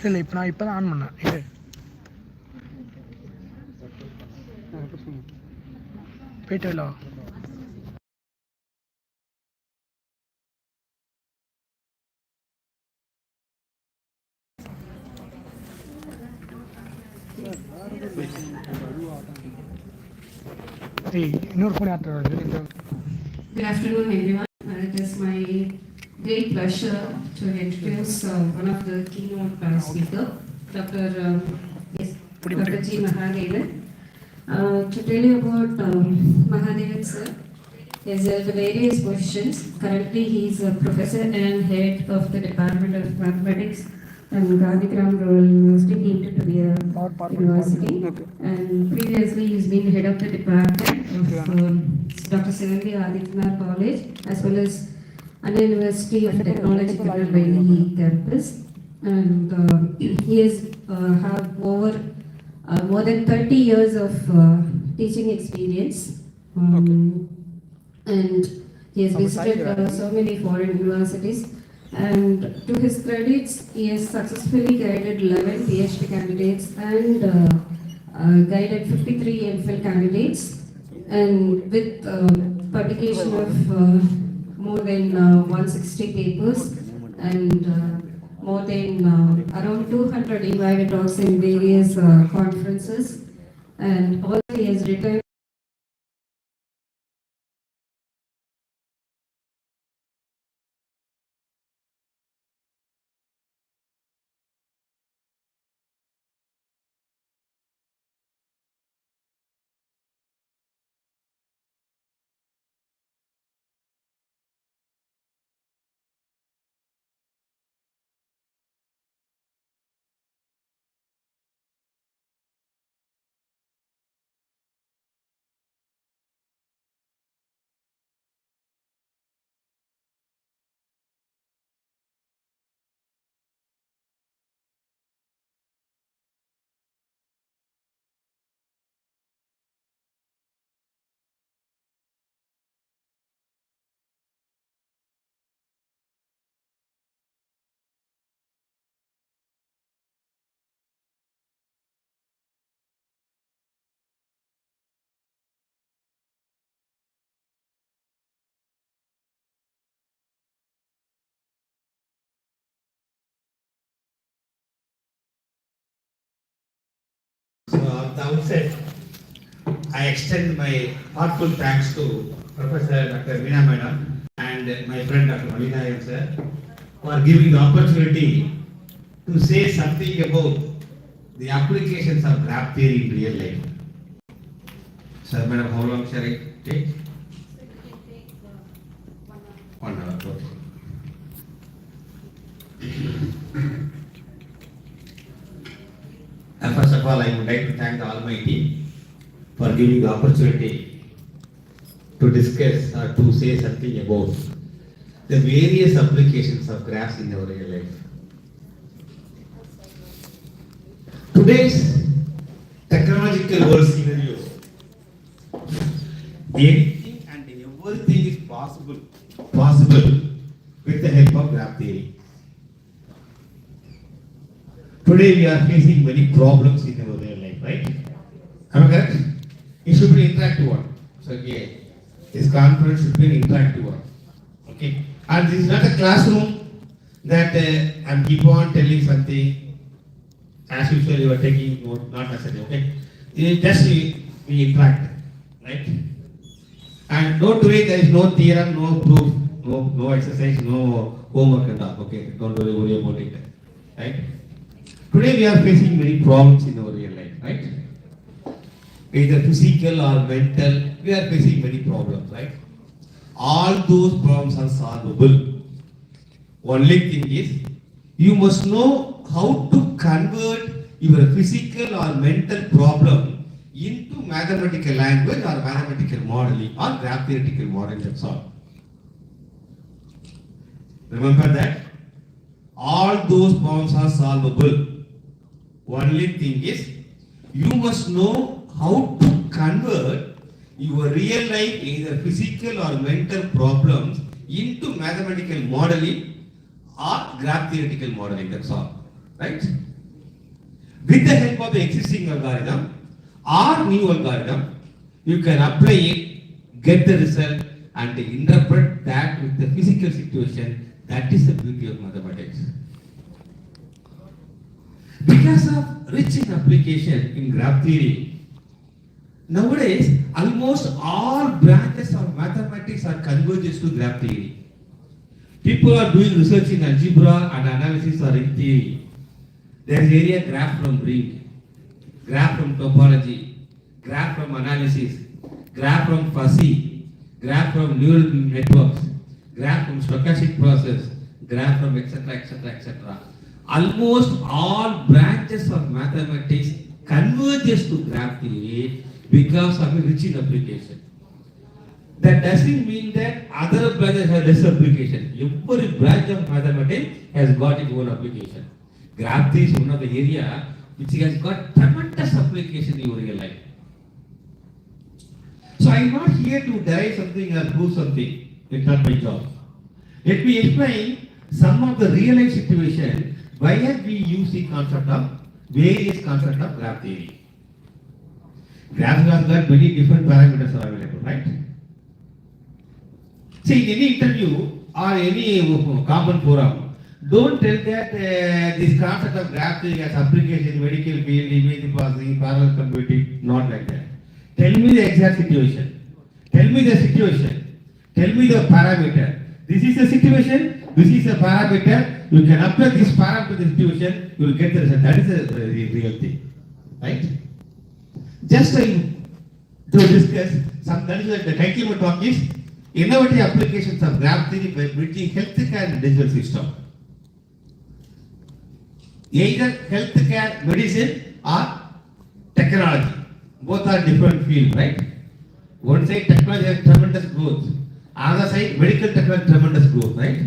இல்லை இப்போ நான் இப்போ தான் ஆன் பண்ணேன் இது. போயிட்டு இல்லை இன்னொரு ஃபோன் யார்கிட்ட வருது? Good afternoon, everyone. It is my great pleasure to introduce one of the keynote speaker, Dr. G. Mahadevan. To tell you about Mahadevan sir, he has held various positions. Currently, he is a professor and head of the Department of Mathematics and Gandhigram Rural University, deemed to be a university. And previously, he's been head of the department of Dr. Sivangi Adityanar College, as well as Anna University of Technology, Tirunelveli campus. And he has have over more than 30 years of teaching experience. And he has visited so many foreign universities. And to his credits, he has successfully guided 11 PhD candidates and guided 53 MPhil candidates, and with publication of more than 160 papers and more than around 200 invited talks in various conferences, and also he has written At the outset, I extend my heartfelt thanks to Professor Dr. Veena Madam and my friend Dr. Malinayan sir for giving the opportunity to say something about the applications of graph theory in real life. Sir, Madam, how long shall I take? 1 hour. Okay. And first of all, I would like to thank the Almighty for giving the opportunity to discuss or to say something about the various applications of graphs in our real life. Today's technological world scenario, anything and everything is possible with the help of graph theory. Today we are facing many problems in our real life, right? Am I correct? It should be an interactive one. So again, this conference should be an interactive one. Okay? And this is not a classroom that I'm keep on telling something. As usual, you are taking note, not necessarily, okay? It just we interact, right? And don't worry, there is no theorem, no proof, no exercise, no homework and all. Okay? Don't worry about it, right? Today we are facing many problems in our real life, right? Either physical or mental, we are facing many problems, right? All those problems are solvable. Only thing is, you must know how to convert your physical or mental problem into mathematical language or mathematical modeling or graph theoretical modeling, that's all. Remember that? All those problems are solvable. Only thing is, you must know how to convert your real life, either physical or mental problems, into mathematical modeling or graph theoretical modeling, that's all, right? With the help of the existing algorithm or new algorithm, you can apply it, get the result, and interpret that with the physical situation. That is the beauty of mathematics. Because of rich in application in graph theory, nowadays almost all branches of mathematics are converges to graph theory. People are doing research in algebra and analysis or in theory. There is area graph from ring, graph from topology, graph from analysis, graph from fuzzy, graph from neural networks, graph from stochastic process, graph from etc. etc. etc. Almost all branches of mathematics converges to graph theory because of a rich in application. That doesn't mean that other branches have less application. Every branch of mathematics has got its own application. Graph theory is one of the area which has got tremendous application in your real life. So I am not here to derive something or prove something. It's not my job. Let me explain some of the real life situation why we use the concept of various concepts of graph theory. Graphs have got many different parameters are available, right? See, in any interview or any common forum, don't tell that this concept of graph theory has application in medical field, image processing, parallel computing, not like that. Tell me the exact situation. Tell me the situation. Tell me the parameter. This is the situation, this is the parameter. You can apply this parameter to the situation, you will get the result. That is the real thing, right? Just to discuss some, that is the title of talk is innovative applications of graph theory by bridging healthcare and digital system. Either healthcare, medicine or technology. Both are different fields, right? One side technology has tremendous growth. Other side medical technology tremendous growth, right?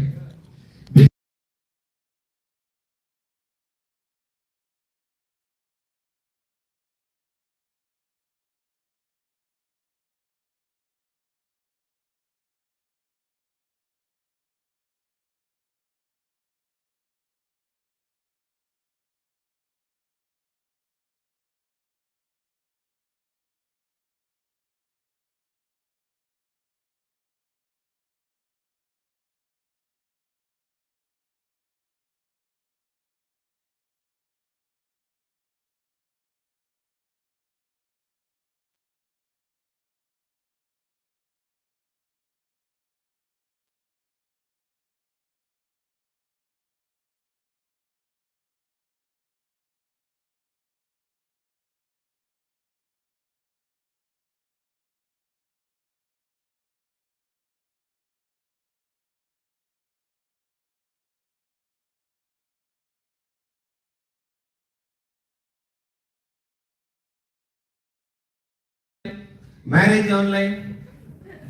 Marriage online,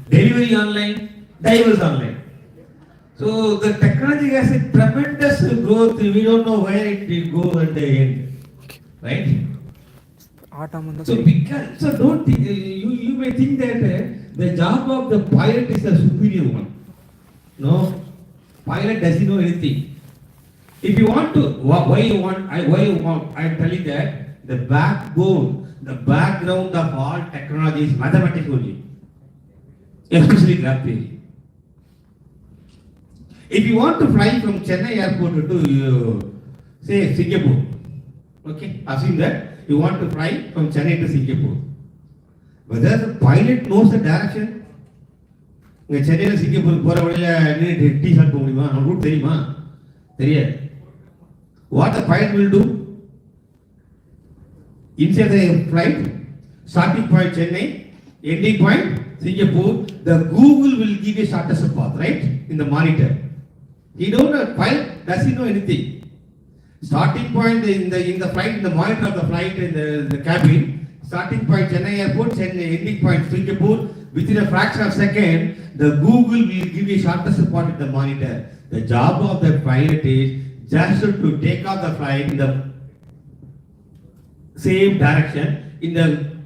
delivery online, divorce online. So the technology has a tremendous growth. We don't know where it will go at the end, right? So don't think, you may think that the job of the pilot is a superior one. No, pilot doesn't know anything. If you want to, why you want? I'm telling that the backbone. The background of all technology is mathematics only, especially graph theory. If you want to fly from Chennai airport to say Singapore, okay, assume that you want to fly from Chennai to Singapore. Whether the pilot knows the direction, Chennai to Singapore போற வழியில tea சாப்பிட முடியுமா? Root தெரியுமா? தெரியாது. What the pilot will do? Inside the flight, starting point Chennai, ending point Singapore, the Google will give a shortest path, right? In the monitor. He don't know, pilot doesn't know anything. Starting point in the flight, in the monitor of the flight in the cabin, starting point Chennai airport, Chennai, ending point Singapore, within a fraction of a second, the Google will give a shortest path in the monitor. The job of the pilot is just to take off the flight in the same direction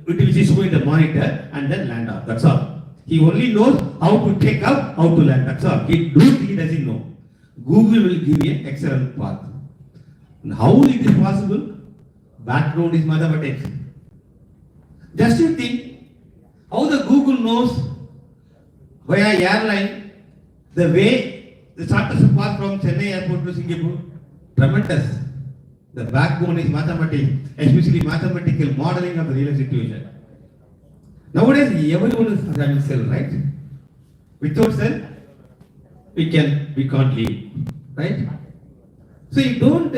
which is showing the monitor and then land off. That's all. He only knows how to take off, how to land. That's all. He doesn't know. Google will give you an excellent path. And how it is possible? Background is mathematics. Just you think how the Google knows via airline the way the shortest path from Chennai airport to Singapore. Tremendous. The backbone is mathematics, especially mathematical modeling of the real situation. Nowadays, everyone is having cell, right? Without cell, we can't live, right? So you don't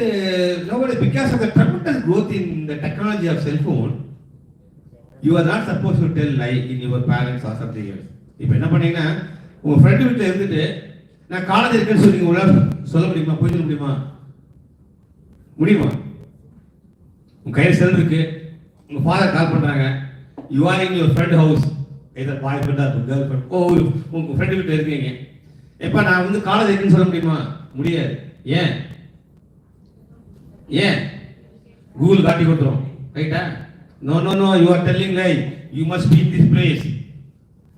nowadays, because of the tremendous growth in the technology of cell phone, you are not supposed to tell lie in your parents or something else. இப்போ என்ன பண்ணீங்கன்னா உங்க friend வீட்டில் இருந்துட்டு நான் college இருக்கேன்னு சொல்லி உங்களால் சொல்ல முடியுமா? போய் சொல்ல முடியுமா? உங்க கையில் செல் இருக்கு, உங்க ஃபாதர் கால் பண்றாங்க, you are in your friend house, either boy ஃப்ரெண்டா கேர்ள் ஃப்ரெண்ட், ஓ உங்க ஃப்ரெண்டு வீட்டில் இருக்கீங்க, எப்ப நான் வந்து காலேஜ் இருக்குன்னு சொல்ல முடியுமா? முடியாது. ஏன் கூகுள் காட்டி கொடுத்துரும், ரைட்டா? No no no, you are telling lie, you must be in this place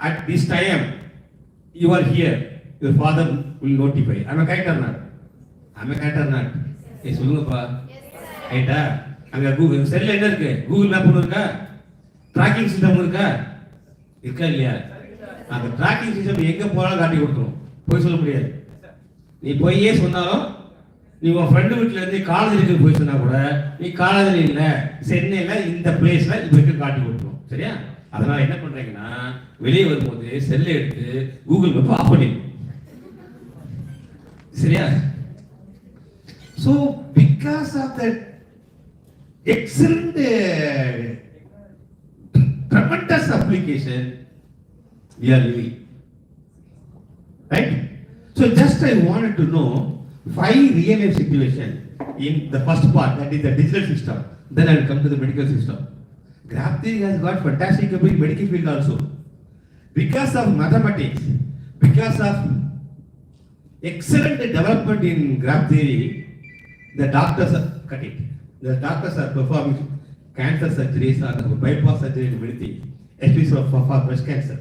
at this time, you are here, your father will notify. Am I correct or not? ஏ சொல்லுங்கப்பா, ரைட்டா? அங்க கூகுள் செல்ல என்ன இருக்கு? கூகுள் மேப் ஒன்று இருக்கா? Tracking system இருக்கா இல்லையா? அந்த ட்ராக்கிங் சிஸ்டம் எங்க போனாலும் காட்டி கொடுத்துரும். போய் சொல்ல முடியாது. நீ போயே சொன்னாலும், நீ உன் ஃப்ரெண்டு வீட்டில் இருந்து காலேஜ் இருக்கு போய் சொன்னா கூட, நீ காலேஜில் இல்லை, சென்னையில் இந்த பிளேஸ்ல இப்போ காட்டி கொடுத்துரும். சரியா? அதனால என்ன பண்றீங்கன்னா, வெளியே வரும்போது செல்லை எடுத்து கூகுள் மேப் ஆஃப் பண்ணிடும். சரியா? So because of that excellent tremendous application we are living, right? So just I wanted to know 5 real life situation in the first part, that is the digital system. Then I will come to the medical system. Graph theory has got fantastic in medical field also. Because of mathematics, because of excellent development in graph theory, the doctors are cut it. The doctors are performing cancer surgeries or bypass surgery and everything, especially for breast cancer.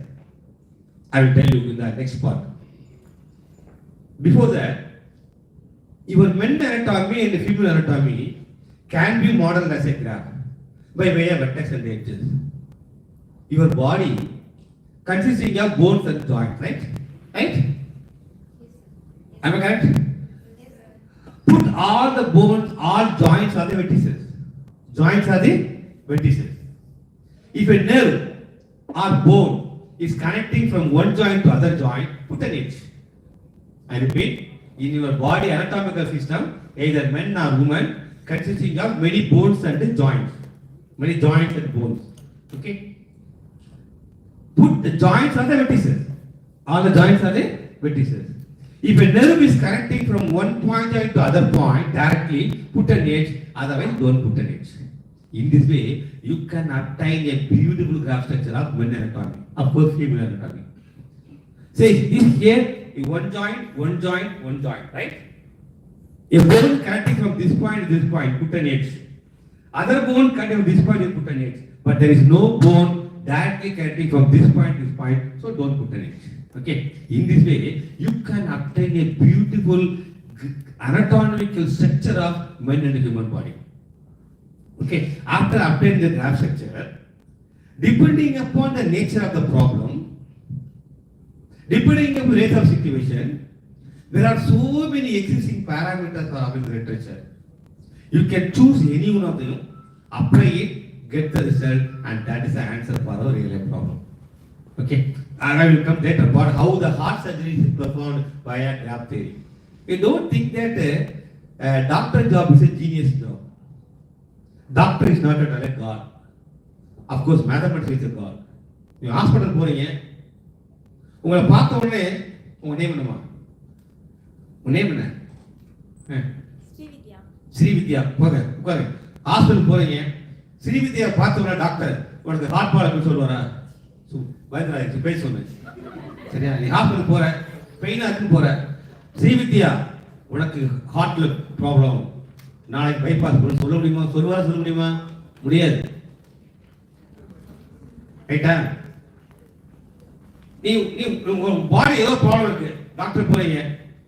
I will tell you in the next part. Before that, your men anatomy and female anatomy can be modeled as a graph by way of vertex and edges. Your body consisting of bones and joints, right? Am I correct? Put all the bones, all joints are the vertices. Joints are the vertices. If a nerve or bone is connecting from one joint to other joint, put an edge. I repeat, in your body anatomical system, either men or women, consisting of many bones and joints. Many joints and bones. Okay? Put the joints on the vertices. All the joints are the vertices. If a nerve is connecting from one point to other point directly, put an edge, otherwise don't put an edge. In this way, you can obtain a beautiful graph structure of men anatomy, of course female anatomy. Say this here, one joint, right? A bone connecting from this point to this point, put an edge. Other bone connecting from this point, you put an edge. But there is no bone directly connecting from this point to this point, so don't put an edge. Okay, in this way you can obtain a beautiful anatomical structure of man and human body. Okay, after obtaining the graph structure, depending upon the nature of the problem, depending upon the rate of situation, there are so many existing parameters are in the literature. You can choose any one of them, apply it, get the result, and that is the answer for our real life problem. Okay, and I will come later about how the heart surgery is performed via graph theory. You don't think that doctor job is a genius job. Doctor is not a god. Of course, mathematics is a god. You hospital போறீங்க, உங்களை பார்த்த உடனே உங்க name என்னமா? உங்க name என்ன? ஸ்ரீவித்யா. உட்காருங்க. Hospital போறீங்க, ஸ்ரீவித்யா பார்த்த உடனே டாக்டர் உனக்கு ஹார்ட் ப்ராப்ளம் சொல்லுவாரா? பயந்துடாது, பேச சொன்னேன். சரியா? நீ ஹாஸ்பிட்டல் போற, பெயினா இருக்குன்னு போற, ஸ்ரீவித்யா உனக்கு ஹார்ட்ல ப்ராப்ளம், நாளைக்கு பைபாஸ் பண்ண சொல்ல முடியுமா? முடியாது. ரைட்டா? நீ உங்க பாடி ஏதோ ப்ராப்ளம் இருக்கு, டாக்டர் போறீங்க,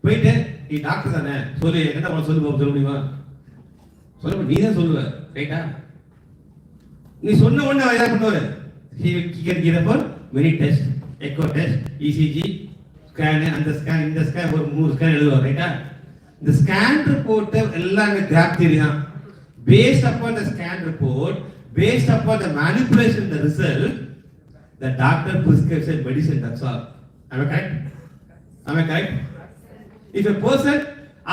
போயிட்டு நீ டாக்டர் தானே சொல்லு, என்ன பண்ண சொல்லு பாப்போம், சொல்ல முடியுமா? சொல்ல நீ தான் சொல்லுவ, ரைட்டா? நீ சொன்ன உடனே அவர் என்ன பண்ணுவாரு? He can give up many tests, echo test, ECG, scan, அந்த ஸ்கேன் இந்த ஸ்கேன் ஒரு 3 ஸ்கேன் எழுதுவார், ரைட்டா? இந்த ஸ்கேன் ரிப்போர்ட் எல்லாம் அங்க கிராஃப் தெரியும். Based upon the scan report, based upon the manipulation, the result, the doctor prescribes a medicine. That's all. Am I correct? Am I correct? If a person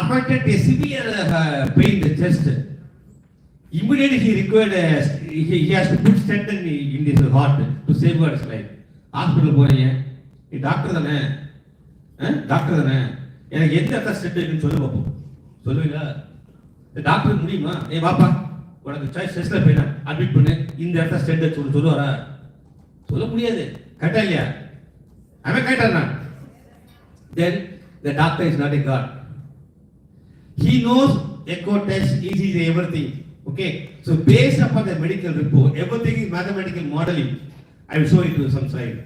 affected a severe pain in the chest, immediately he required he has to put stent in his heart to safeguard his life. Hospital போறீங்க, நீ doctor தானே, doctor தானே, எனக்கு எந்த இடத்துல stunt இருக்குன்னு சொல்லு பாப்போம், சொல்லுவீங்களா? டாக்டர் முடியுமா? வாப்பா உனக்கு செஸ்ட்ல போயினா அட்மிட் பண்ணு, இந்த இடத்துல ஸ்டெண்ட் வச்சு சொல்லுவாரா? சொல்ல முடியாது. கரெக்டா இல்லையா? அவன் கரெக்டா? Then the doctor is not a god. He knows echo test, ECG, everything. Okay, so based upon the medical report, everything is mathematical modeling. I will show it to some slide.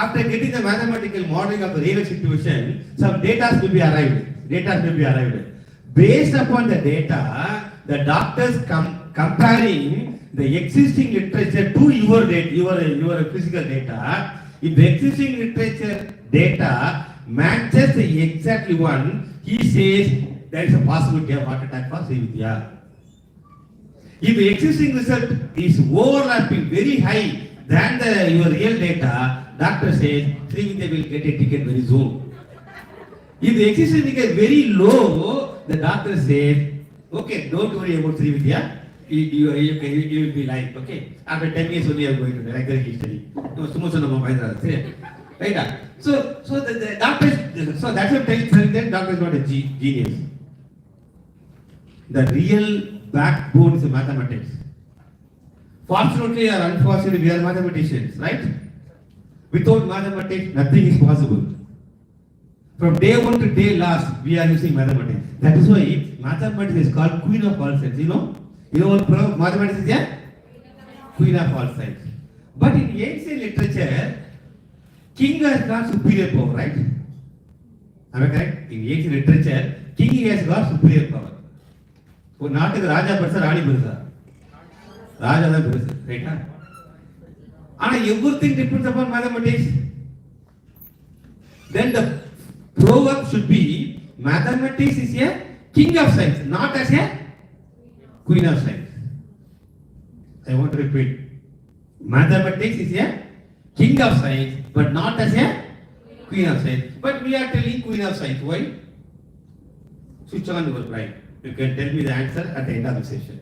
After getting the mathematical modeling of the real situation, some data will be arrived. Based upon the data, the doctors comparing the existing literature to your data, your physical data. If the existing literature data matches the exactly one, he says there is a possibility of heart attack for Srividya. If the existing result is overlapping very high than your real data, doctor says Srividya will get a ticket very soon. If the existing ticket very low, the doctor says, okay, don't worry about Srividya, you will be like, okay, after 10 years only you are going to like history. No, right? So the doctor, so that's what telling that doctor is not a genius. The real backbone is mathematics. Fortunately or unfortunately, we are mathematicians, right? Without mathematics, nothing is possible. From day one to day last, we are using mathematics. That is why mathematics is called queen of all science. You know what mathematics is? Queen of all science. But in ancient literature, king has got superior power, right? Am I correct? In ancient literature, king has got superior power. ஒரு நாட்டுக்கு ராஜா பெருசா ராணி பெருசா? ராஜா தான் பெருசு, ரைட்டா? ஆனா everything depends upon mathematics. Then the proverb should be mathematics is a king of science, not as a queen of science. I want to repeat. Mathematics is a king of science, but not as a queen of science. But we are telling queen of science. Why? Switch on your brain. You can tell me the answer at the end of the session.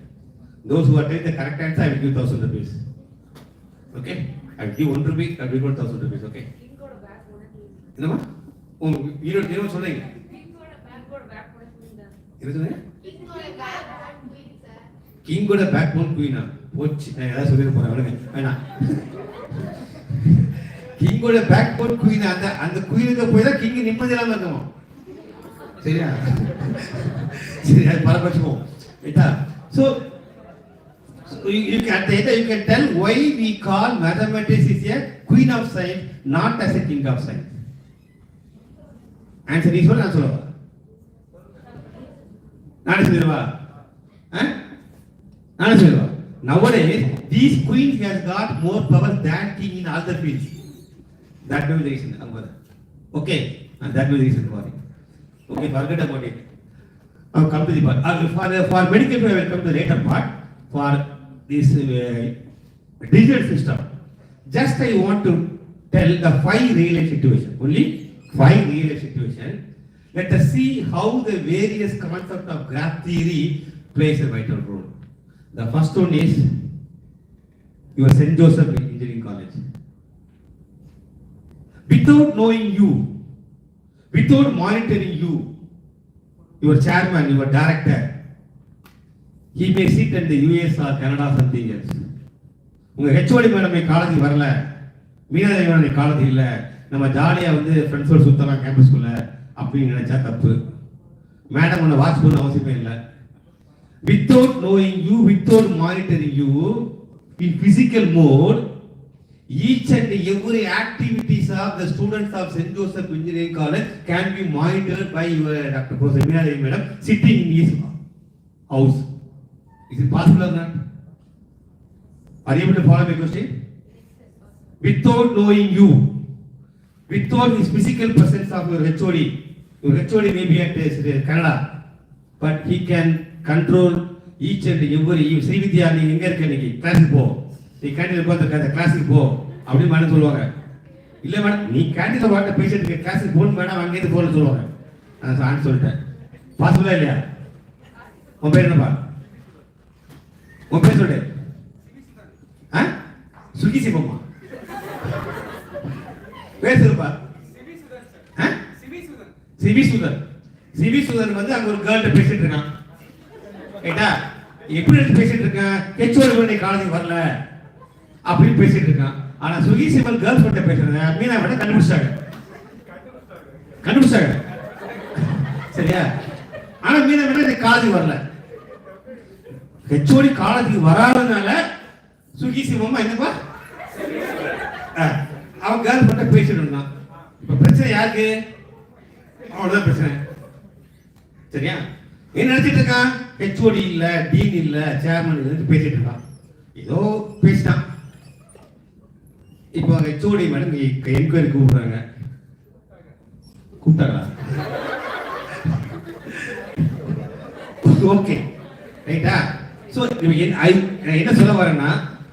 Those who are telling the correct answer, I will give 1,000 rupees. Okay? I will give 1 rupee, I will give 1,000 rupees. Okay? என்னமா? நீங்க சொல்றீங்க. கிங்கோட backbone குயினா? போச்சு, நான் ஏதாவது சொல்லிட போறேன், வேணாம். கிங்கோட backbone குயினா, அந்த குயினுக்கு போய் தான் கிங் நிம்மதி இல்லாம இருக்கணும். சரியா? சரி, அது பரபட்சம். So you can tell why we call mathematics is a queen of science, not as a king of science. Answer is what answer. Nowadays, these queens has got more power than king in all the fields. That will be the reason. Okay, and that will be the reason for it. Okay, forget about it. Now come to the part. For medical, I will come to the later part. For this digital system, just I want to tell the 5 real life situations. Only 5 real life situations. Let us see how the various concepts of graph theory plays a vital role. The first one is your St. Joseph Engineering College. Without knowing you, without monitoring you, your chairman, your director, he may sit in the US or Canada or something else. உங்க HOD madam college வரல, மீனாதேவி madam college இல்ல, நம்ம ஜாலியா வந்து ஃப்ரெண்ட்ஸோட சுத்தலாம் கேம்பஸ்குள்ள அப்படின்னு நினைச்சா தப்பு. மேடம் உன்னை வாட்ச் பண்ண அவசியமே இல்லை. Without knowing you, without monitoring you, in physical mode, each and every activities of the students of St. Joseph Engineering College can be monitored by your Dr. Professor Meena Devi Madam sitting in his house. Is it possible or not? Are you able to follow my question? Without knowing you, without his physical presence of your HOD may be at Canada, but he can control each and every. You see with the நீங்க எங்க இருக்க நீங்க கிளாஸ்க்கு போ, நீ கேண்டீன்ல போறதுக்கு அந்த கிளாஸ்க்கு போ அப்படி மேடம் சொல்லுவாங்க. இல்ல மேடம் நீ கேண்டீன்ல வாட்ட பேசிட்டு கிளாஸ்க்கு போன் மேடம் அங்க இருந்து போன்னு சொல்லுவாங்க. நான் சொல்லிட்டேன். பாசிபிளா இல்லையா? உன் பேர் என்னப்பா? உன் பேர் சொல்லு. சுகி சிவம்மா பேர் சொல்லுப்பா. சிவி சுதன் வந்து அங்க ஒரு கேர்ள்ட்ட பேசிட்டு இருக்கான். ரைட்டா? எப்படி பேசிட்டு இருக்கான்? ஹெச்ஓடி காலேஜ் வரல அப்படின்னு பேசிட்டு இருக்கான். ஆனா சுகி சிவன் கேர்ள்ஸ் கிட்ட பேசுறத மீனா மேடம் கண்டுபிடிச்சாங்க. சரியா? ஆனா மீனா மேடம் காலேஜ் வரல. ஹெச்ஓடி காலேஜுக்கு வராதனால சுகி சிவமா என்னப்பா அவன் கேர்ள் கிட்ட பேசிட்டு இருந்தான். இப்ப பிரச்சனை யாருக்கு? அவ்வளவுதான் பிரச்சனை. சரியா? என்ன நினைச்சிட்டு இருக்கான்? ஹெச்ஓடி இல்ல, டீன் இல்ல, சேர்மன் இல்ல பேசிட்டு இருக்கான். ஏதோ பேசிட்டான். இப்போ ஹெச்ஓடி மேடம் என்கொயரி கூப்பிடுறாங்க. கூப்பிட்டாங்களா? ஓகே ரைட்டா? சோ என்ன சொல்ல வரேன்னா,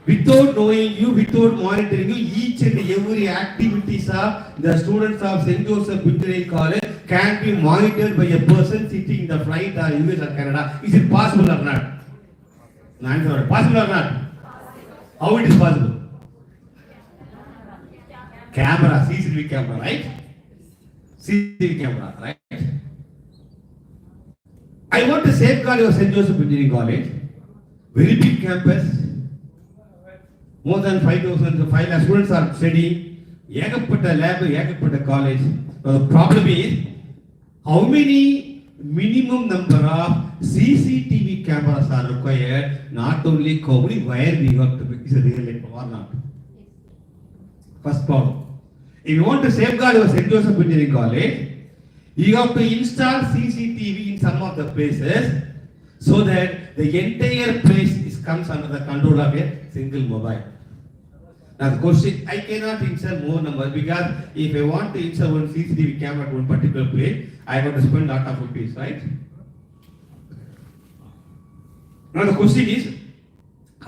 without knowing you, without monitoring you, each and every activities of the students of St. Joseph Engineering College can be monitored by a person sitting in the flight or US or Canada. Is it possible or not? Possible or not? How it is possible? Camera, CCTV camera, right? CCTV camera, right? I want to safeguard your St. Joseph Engineering College. Very big campus. More than 5,000 students are studying. ஏகப்பட்ட lab, ஏகப்பட்ட college. The problem is how many minimum number of CCTV cameras are required, not only how many wire we have to fix a real life or not. First problem. If you want to safeguard your St. Joseph Engineering College, you have to install CCTV in some of the places so that the entire place comes under the control of a single mobile. Now the question, I cannot insert more numbers because if I want to insert one CCTV camera to one particular place, I have to spend lot of rupees, right? Now the question is,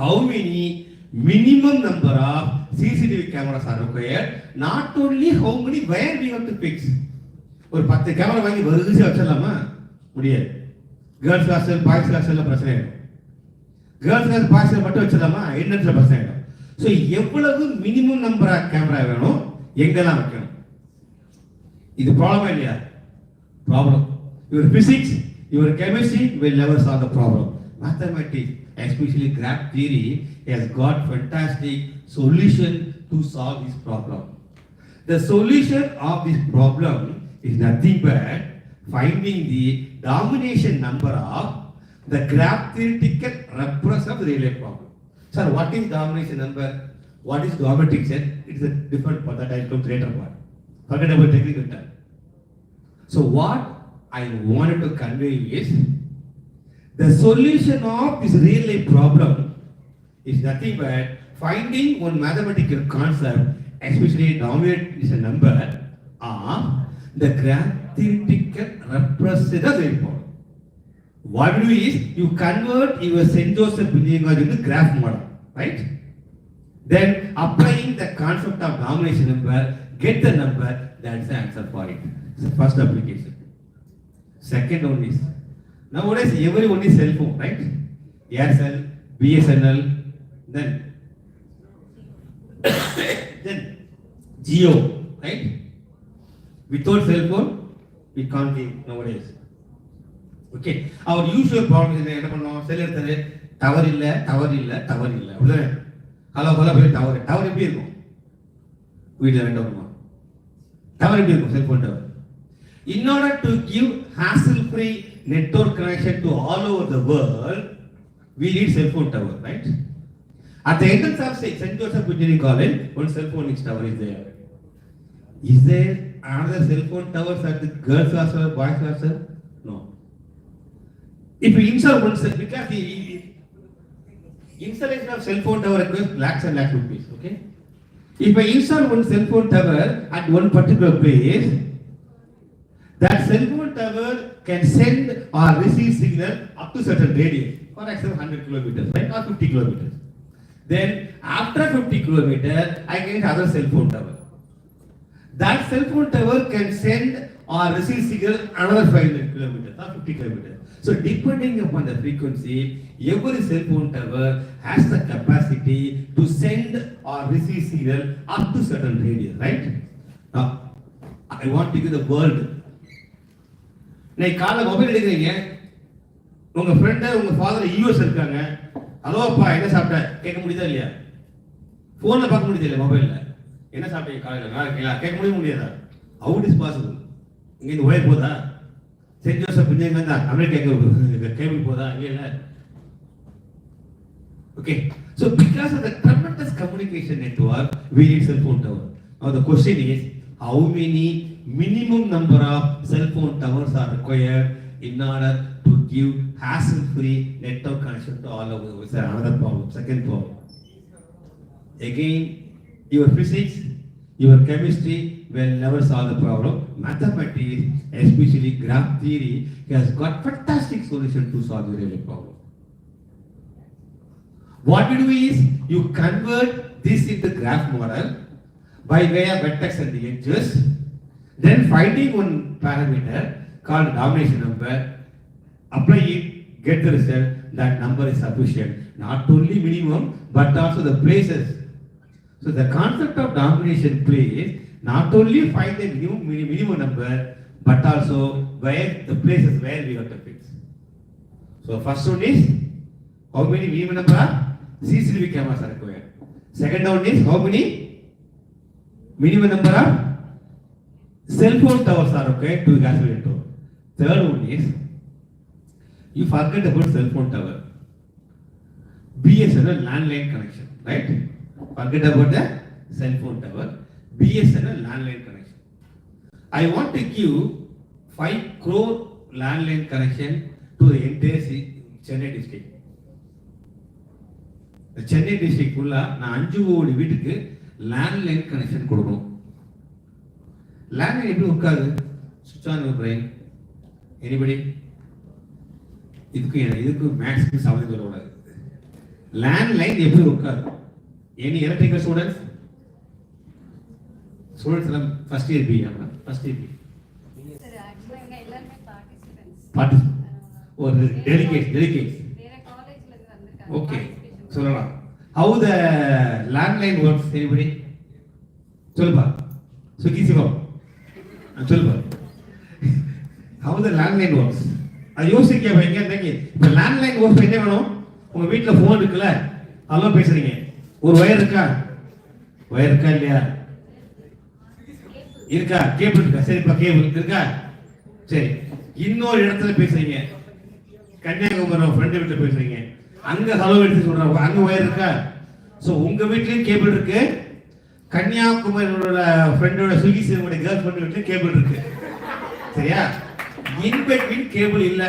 how many minimum number of CCTV cameras are required? Not only how many, where we have to fix. ஒரு 10 camera வாங்கி வரிசையா வச்சிடலாமா? முடியாது. Girls hostel, boys ஹாஸ்டல்ல பிரச்சனை ஆயிடும். Girls hostel, boys hostel மட்டும் வச்சிடலாமா? இன்டர்நெட்ல பிரச்சனை ஆயிடும். ஸோ எவ்வளவு மினிமம் நம்பர் ஆஃப் கேமரா வேணும், எங்கெல்லாம் வைக்கணும்? இது ப்ராப்ளம் இல்லையா? Problem. Your physics, your chemistry will never solve the problem. Mathematics, especially graph theory, has got fantastic solution to solve this problem. The solution of this problem is nothing but finding the domination number of the graph theoretical representation of the real life problem. Sir, what is domination number? What is geometric set? It is a different part that I will come later part. Forget about technical term. So what I wanted to convey is the solution of this real life problem is nothing but finding one mathematical concept, especially domination number of the graph theoretical representation of the real problem. What you do is you convert your St. Joseph Engineering College into graph model, right? Then applying the concept of domination number, get the number, that's the answer for it. It's the first application. Second one is, nowadays everyone is cell phone, right? Aircell, BSNL, then Jio, right? Without cell phone, we can't live nowadays. Okay, our usual problem is என்ன பண்ணுவோம்? செல் எடுத்தது tower இல்ல அப்படிதானே? Hello tower எப்படி இருக்கும்? வீட்டில் ரெண்டு வருமா? டவர் எப்படி இருக்கும்? Cellphone tower. In order to give hassle-free network connection to all over the world, we need cell phone tower, right? At the entrance of St. Joseph Engineering College, one cell phone tower is there. Is there another cell phone towers at the girls' hostel, boys' hostel? No. If you install one cell, because the installation of cell phone tower requires lakhs and lakhs rupees, okay? If I install one cell phone tower at one particular place, that cell phone tower can send or receive signal up to certain radius, for example 100 kilometers, right, or 50 kilometers. Then after 50 kilometers, I get other cell phone tower. That cell phone tower can send or receive signal another 500 kilometers or 50 kilometers. So depending upon the frequency, every cell phone tower has the capacity to send or receive signal up to certain radius, right? Now, I want to give the world. இன்னைக்கு காலை mobile எடுக்கிறீங்க, உங்க friend உங்க father US இருக்காங்க, hello அப்பா என்ன சாப்பிட்ட கேட்க முடியுதா இல்லையா? போன்ல பார்க்க முடியுது இல்லையா? மொபைல்ல என்ன சாப்பிட்டீங்க காலையில், நல்லா இருக்கீங்களா கேட்க முடியாதா? How it is possible? இங்க இந்த ஒயர் போதா? சென்ட் ஜோசப் இன்ஜினியரிங் வந்தா அமெரிக்கா கேபிள் போதா? இல்ல. Okay, so because of the tremendous communication network, we need cell phone tower. Now the question is, how many minimum number of cell phone towers are required in order to give hassle-free network connection to all of us? Another problem, second problem. Again, your physics, your chemistry will never solve the problem. Mathematics, especially graph theory, has got fantastic solution to solve the real problem. What you do is, you convert this into graph model by way of vertex and the edges, then finding one parameter called domination number, apply it, get the result, that number is sufficient. Not only minimum, but also the places. So the concept of domination plays not only find the minimum number, but also where the places where we have to fix. So first one is, how many minimum number of CCTV cameras are required. Second one is, how many minimum number of cell phone towers are required to gas tower. Third one is, you forget about cell phone tower. BSNL landline connection, right? Forget about the cell phone tower. BSNL landline connection. I want to give 5 crore landline connection to the entire Chennai district. The Chennai district fulla நான் 5 கோடி வீட்டுக்கு landline connection கொடுக்கணும். landline எப்படி உட்காது? switch on your brain. Anybody? இதுக்கு மேக்ஸ்க்கு சம்மந்தம் வரக்கூடாது. landline எப்படி உட்காது? Any electrical students? Students எல்லாம் first year B ஆமா first year B. Sir, actually எங்க எல்லாரும் participants. ஒரு delegates. வேற காலேஜ்ல இருந்து வந்திருக்காங்க. Okay. சொல்லலாம். How the landline works, anybody? சொல்லுப்பா. சுகிசிவம். சொல்லுப்பா. How the landline works? அது யோசிக்க வைங்க தங்கி. இப்ப landline works என்ன வேணும்? உங்க வீட்ல போன் இருக்குல்ல? ஹலோ பேசுறீங்க. ஒரு வயர் இருக்கா? வயர் இருக்கா இல்லையா? இருக்கா? கேபிள் இருக்கா? சரிப்பா கேபிள் இருக்கா? சரி. இன்னொரு இடத்துல பேசுறீங்க. கன்னியாகுமரி ஃப்ரெண்ட் வீட்ல பேசுறீங்க. அங்க ஹலோ எடுத்து சொல்றாங்க. அங்க வயர் இருக்கா? சோ உங்க வீட்லயும் கேபிள் இருக்கு. கன்னியாகுமரியோட ஃப்ரெண்டோட சுகிசியோட கேர்ள் ஃப்ரெண்ட் வீட்லயும் கேபிள் இருக்கு. சரியா? இன் பிட்வீன் கேபிள் இல்ல.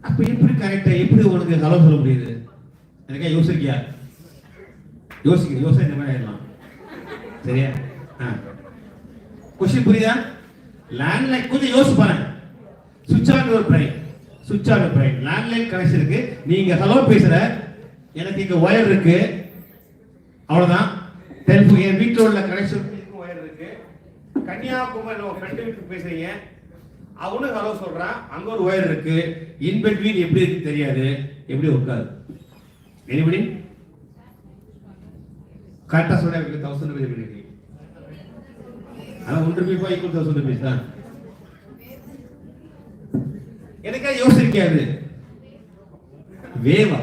அப்ப எப்படி கரெக்ட்டா எப்படி உனக்கு ஹலோ சொல்ல முடியுது? எனக்கா யோசிக்கியா? யோசிக்க இந்த மாதிரி ஆயிடலாம். சரியா? क्वेश्चन புரியுதா? லேண்ட்லைன் கொஞ்சம் யோசிச்சு பாருங்க. சுவிட்ச் on your brain. Landline connection இருக்கு. நீங்க ஹலோ பேசுற, எனக்கு இங்க ஒயர் இருக்கு. அவ்வளவுதான். டெலிபோன் என் வீட்ல உள்ள கனெக்ஷன் ஒயர் இருக்கு. கன்னியாகுமரியில ஒரு ஃப்ரெண்ட் வீட்டுக்கு பேசுறீங்க. அவனும் ஹலோ சொல்றான். அங்க ஒரு ஒயர் இருக்கு. இன் பிட்வீன் எப்படி இருக்கு தெரியாது. எப்படி உட்காரு? எனிபடி? கரெக்டா சொல்ல 1000 ரூபாய் பண்ணிருக்கீங்க. ஆனா 1 ரூபாய் ஈக்குவல் 1000 ரூபாய் தான். எனக்கா யோசிக்காது. வேவா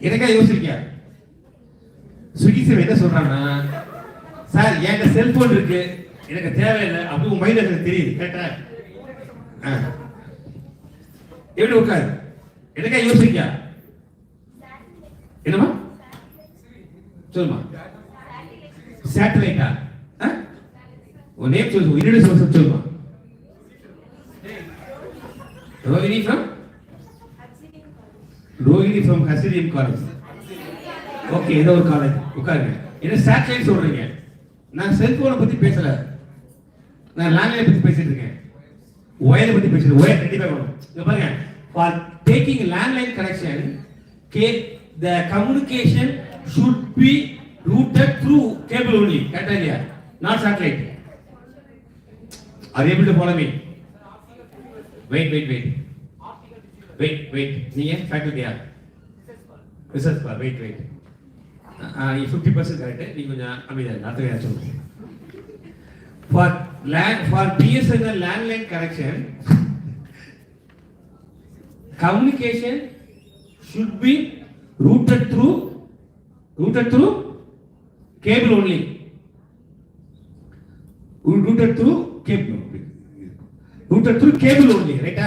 எனக்கா யோசிக்கா? ஸ்விக்கி சார் என்ன சொல்றான்னா, சார் என்கிட்ட செல்போன் இருக்கு, எனக்கு தேவையில்லை அப்படி உங்க மைண்ட் எனக்கு தெரியுது. கேட்டா எப்படி உட்காரு? எனக்கா யோசிக்கா? என்னமா சொல்லுமா சேட்டலைட்டா உன் நேம் சொல்லு என்னோட சொல்லுமா ரோஹிணி ஃப்ரம் ஹசிரியம் காலேஜ் ஓகே ஏதோ ஒரு காலேஜ் உட்காருங்க என்ன சேட்டலைட் சொல்றீங்க நான் செல்போனை பத்தி பேசல நான் லேண்ட்லைன் பத்தி பேசிட்டு இருக்கேன் ஒயரை பத்தி பேசுறேன் ஒயர் கண்டிப்பா வேணும் இங்க பாருங்க for taking landline connection the communication should be routed through cable only correct idea not satellite are you able to follow me wait நீங்க faculty yeah research for wait 50% correct நீ கொஞ்சம் அமைதியா அடுத்த சொல்லுங்க for BSNL landline connection communication should be routed through cable only routed through cable only right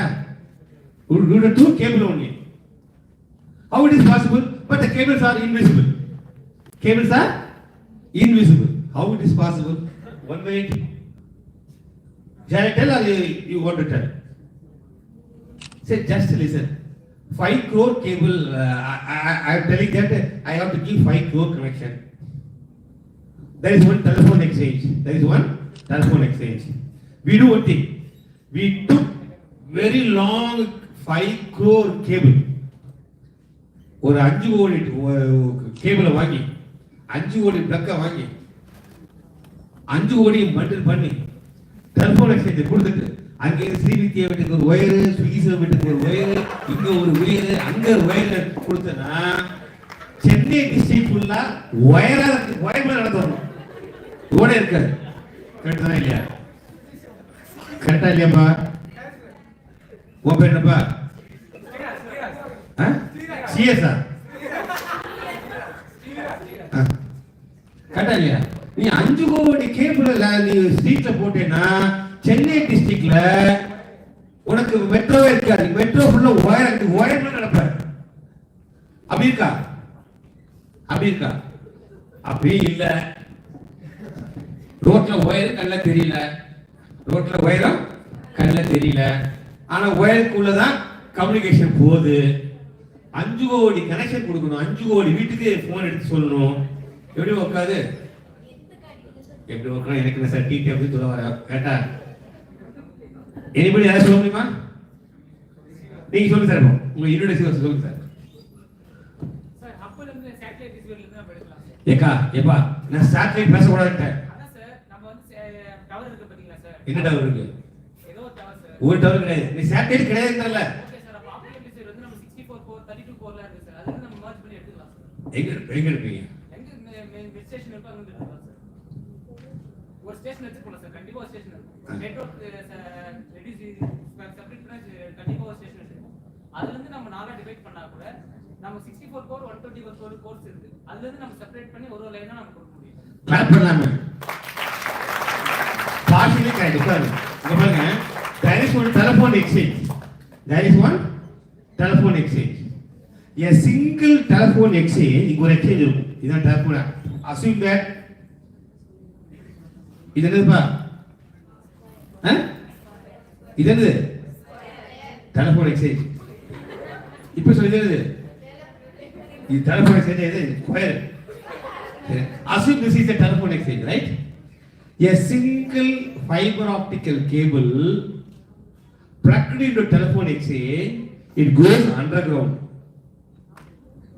routed through cable only how it is possible but the cables are invisible how it is possible 1 minute shall I tell or you want to tell say just listen 5 crore cable I am telling that I have to give 5 crore connection there is one telephone exchange we do one thing we took very long 5 crore cable ஒரு 5 கோடி கேபிளை வாங்கி 5 கோடி பிளக்கை வாங்கி 5 கோடி bundle பண்ணி telephone exchange கொடுத்துட்டு அங்கே ஸ்ரீவித்யா வீட்டுக்கு ஒரு ஒயரு ஸ்ரீசா வீட்டுக்கு ஒரு ஒயரு இங்க ஒரு ஒயரு அங்க ஒரு ஒயரு கொடுத்தனா சென்னை டிஸ்ட்ரிக்ட் ஃபுல்லா ஒயரா ஒயர்ல நடந்து வரணும் ரோட இருக்காது கரெக்டா இல்லையாப்பா உன் பேர் என்னப்பா சிஎஸ்ஆ கரெக்டா இல்லையா நீ 5 கோடி கேபிள் நீ ஸ்ட்ரீட்ல போட்டேன்னா சென்னை டிஸ்ட்ரிக்ட்ல உனக்கு மெட்ரோவே இருக்காது மெட்ரோ ஃபுல்லா ஒயர்ல நடப்ப அப்படி இருக்கா அப்படி இல்ல ரோட்ல ஒயர் கண்ணுல தெரியல ஆனா ஒயருக்குள்ளதான் கம்யூனிகேஷன் போகுது 5 கோடி கனெக்ஷன் கொடுக்கணும் 5 கோடி வீட்டுக்கு போன் எடுத்து சொல்லணும் எப்படி உட்காது எனக்கு சார் டிடி அப்படி சொல்ல வர கேட்டா எனிபடி யாராவது சொல்ல முடியுமா நீங்க சொல்லுங்க சார் உங்க இன்ட்ரோடக்ஷன் சொல்லுங்க சார் ஏப்பா நான் சேட்டலைட் பேச கூடாதுட்டேன் என்ன டவர் இருக்கு ஒரு டவர் கிடையாது நீ சேட்டலைட் கிடையாதுன்றல எங்க இருக்கீங்க ஒரு ஸ்டேஷன் எடுத்து போலாம் சார் கண்டிப்பா ஒரு ஸ்டேஷன் இருக்கும் நெட்வொர்க் ரெடியூஸ் செப்பரேட் பண்ண கண்டிப்பா ஒரு ஸ்டேஷன் இருக்கும் அதுல இருந்து நம்ம நாலா டிவைட் பண்ணா கூட நம்ம 64 கோர் 124 கோர்ஸ் இருக்கு அதுல இருந்து நம்ம செப்பரேட் பண்ணி ஒரு லைனா நம்ம கொடுக்க முடியும் கிளாப் பண்ணலாமே பார்ஷியலி கரெக்ட் சார் இங்க பாருங்க there is one telephone exchange a single telephone exchange இங்க ஒரு exchange இருக்கும் இதான் telephone assume that இது என்னதுப்பா இது என்னது டெலிஃபோன் எக்ஸ்சேஞ்ச் இப்போ சொல்லுது இது டெலிஃபோன் எக்ஸ்சேஞ்ச் இது square assume this is a telephone exchange right a single fiber optical cable plugged into telephone exchange it goes underground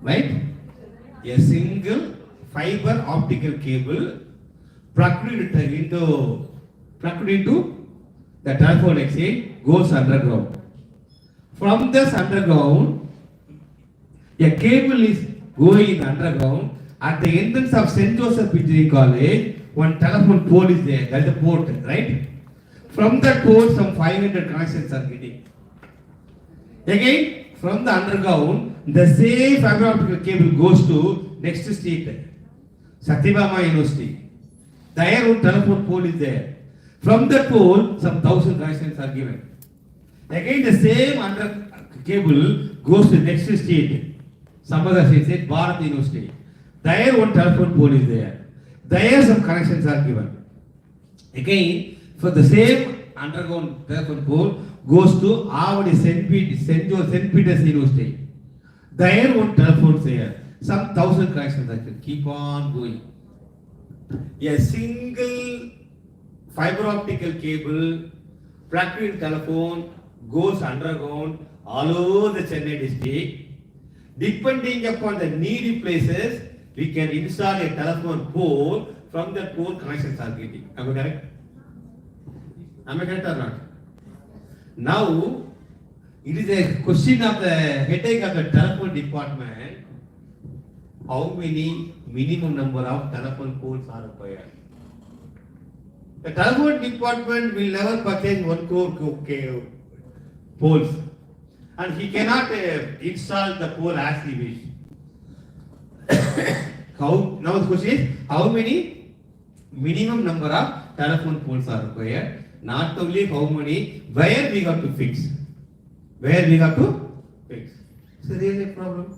right a single fiber optical cable plugged into the telephone exchange goes underground. From this underground, a cable is going underground. At the entrance of St. Joseph Engineering College, one telephone pole is there. That is the port, right? From that port, some 500 connections are getting. Again, from the underground, the same fiber optical cable goes to next street, Satyabama University. There one telephone pole is there. From that pole, some 1000 connections are given. Again, the same under cable goes to next street, Some other state, say Bharat University. There one telephone pole is there. There some connections are given. Again, for the same underground telephone pole goes to Avadi St. Peter's University. There one telephone is there. Some 1,000 connections are given. Keep on going. A single fiber optical cable plugged in telephone goes underground all over the Chennai district. Depending upon the needy places, we can install a telephone pole. From that pole, connections are getting. Am I correct? Am I correct or not? Now, it is a question of the headache of the telephone department. How many minimum number of telephone poles are required? The telephone department will never purchase 1 crore poles, and he cannot install the pole as he wish. Now the question is, how many minimum number of telephone poles are required? Not only how many, where we got to fix. Where we got to fix. So there is a problem.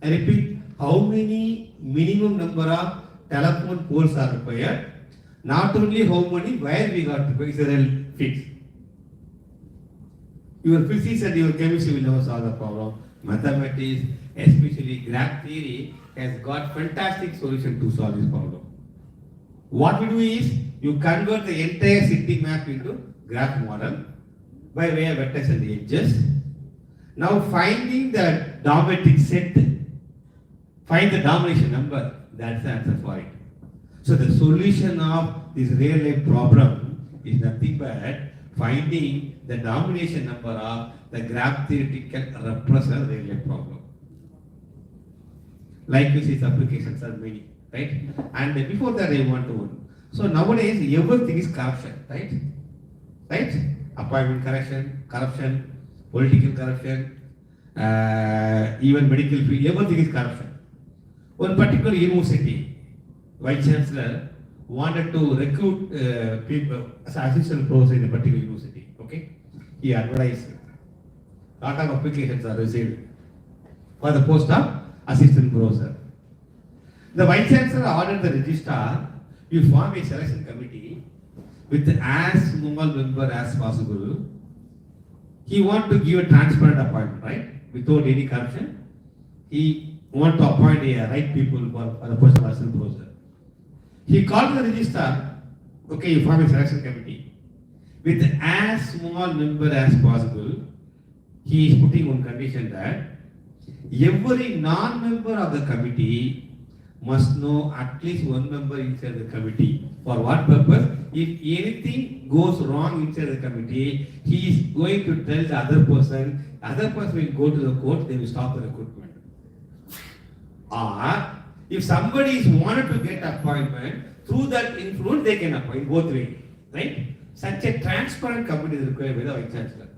I repeat, how many minimum number of telephone poles are required? Not only how many, where we got to fix. Your physics and your chemistry will never solve the problem. Mathematics, especially graph theory, has got fantastic solution to solve this problem. What we do is, you convert the entire city map into graph model by way of vectors and the edges. Now finding the geometric set, find the domination number, that's the answer for it. So the solution of this real life problem is nothing but finding the domination number of the graph theoretical repression real life problem. Like this, its applications are many, right? And before that I want to know. So nowadays everything is corruption, right? Right? Appointment corruption, political corruption, even medical field, everything is corruption. One particular university, Vice Chancellor wanted to recruit people as assistant professor in a particular university. Okay, he advertised. Lot of applications are received for the post of assistant professor. The Vice Chancellor ordered the registrar, you form a selection committee with as small member as possible. He want to give a transparent appointment, right? Without any corruption. He want to appoint a right people for the post of assistant professor. He called the registrar, okay, you form a selection committee with as small member as possible. He is putting one condition that every non-member of the committee must know at least one member inside the committee. For what purpose? If anything goes wrong inside the committee, he is going to tell the other person will go to the court, they will stop the recruitment. Or if somebody is wanted to get appointment, through that influence they can appoint both ways, right? Such a transparent committee is required by the Vice Chancellor.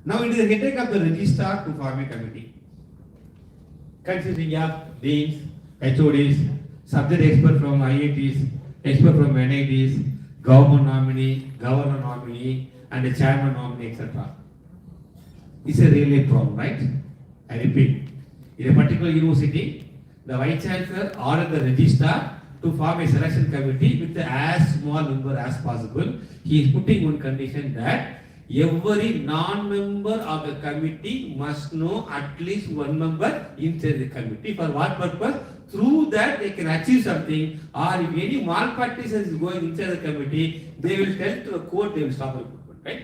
Now it is the headache of the registrar to form a committee consisting of deans, HODs, subject expert from IITs, expert from NITs, government nominee, governor nominee, and a chairman nominee, etc. It's a really problem, right? I repeat, in a particular university, the Vice Chancellor ordered the registrar to form a selection committee with as small number as possible. He is putting one condition that every non-member of the committee must know at least one member inside the committee. For what purpose? Through that they can achieve something, or if any malpractice is going inside the committee, they will tell to the court, they will stop the recruitment, right?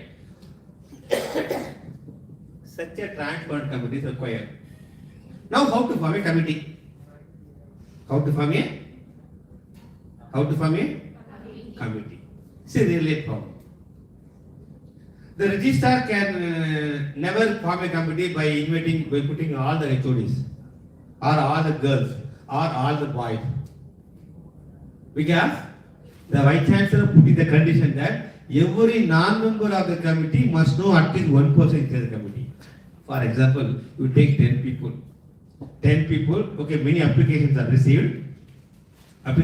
Such a transparent committee is required. Now how to form a committee? How to form a committee? It's a really problem. The registrar can never form a committee by putting all the HODs, or all the girls, or all the boys. Because the Vice Chancellor putting the condition that every non-member of the committee must know at least one person inside the committee. For example, you take 10 people. 10 people, okay, many applications are received. If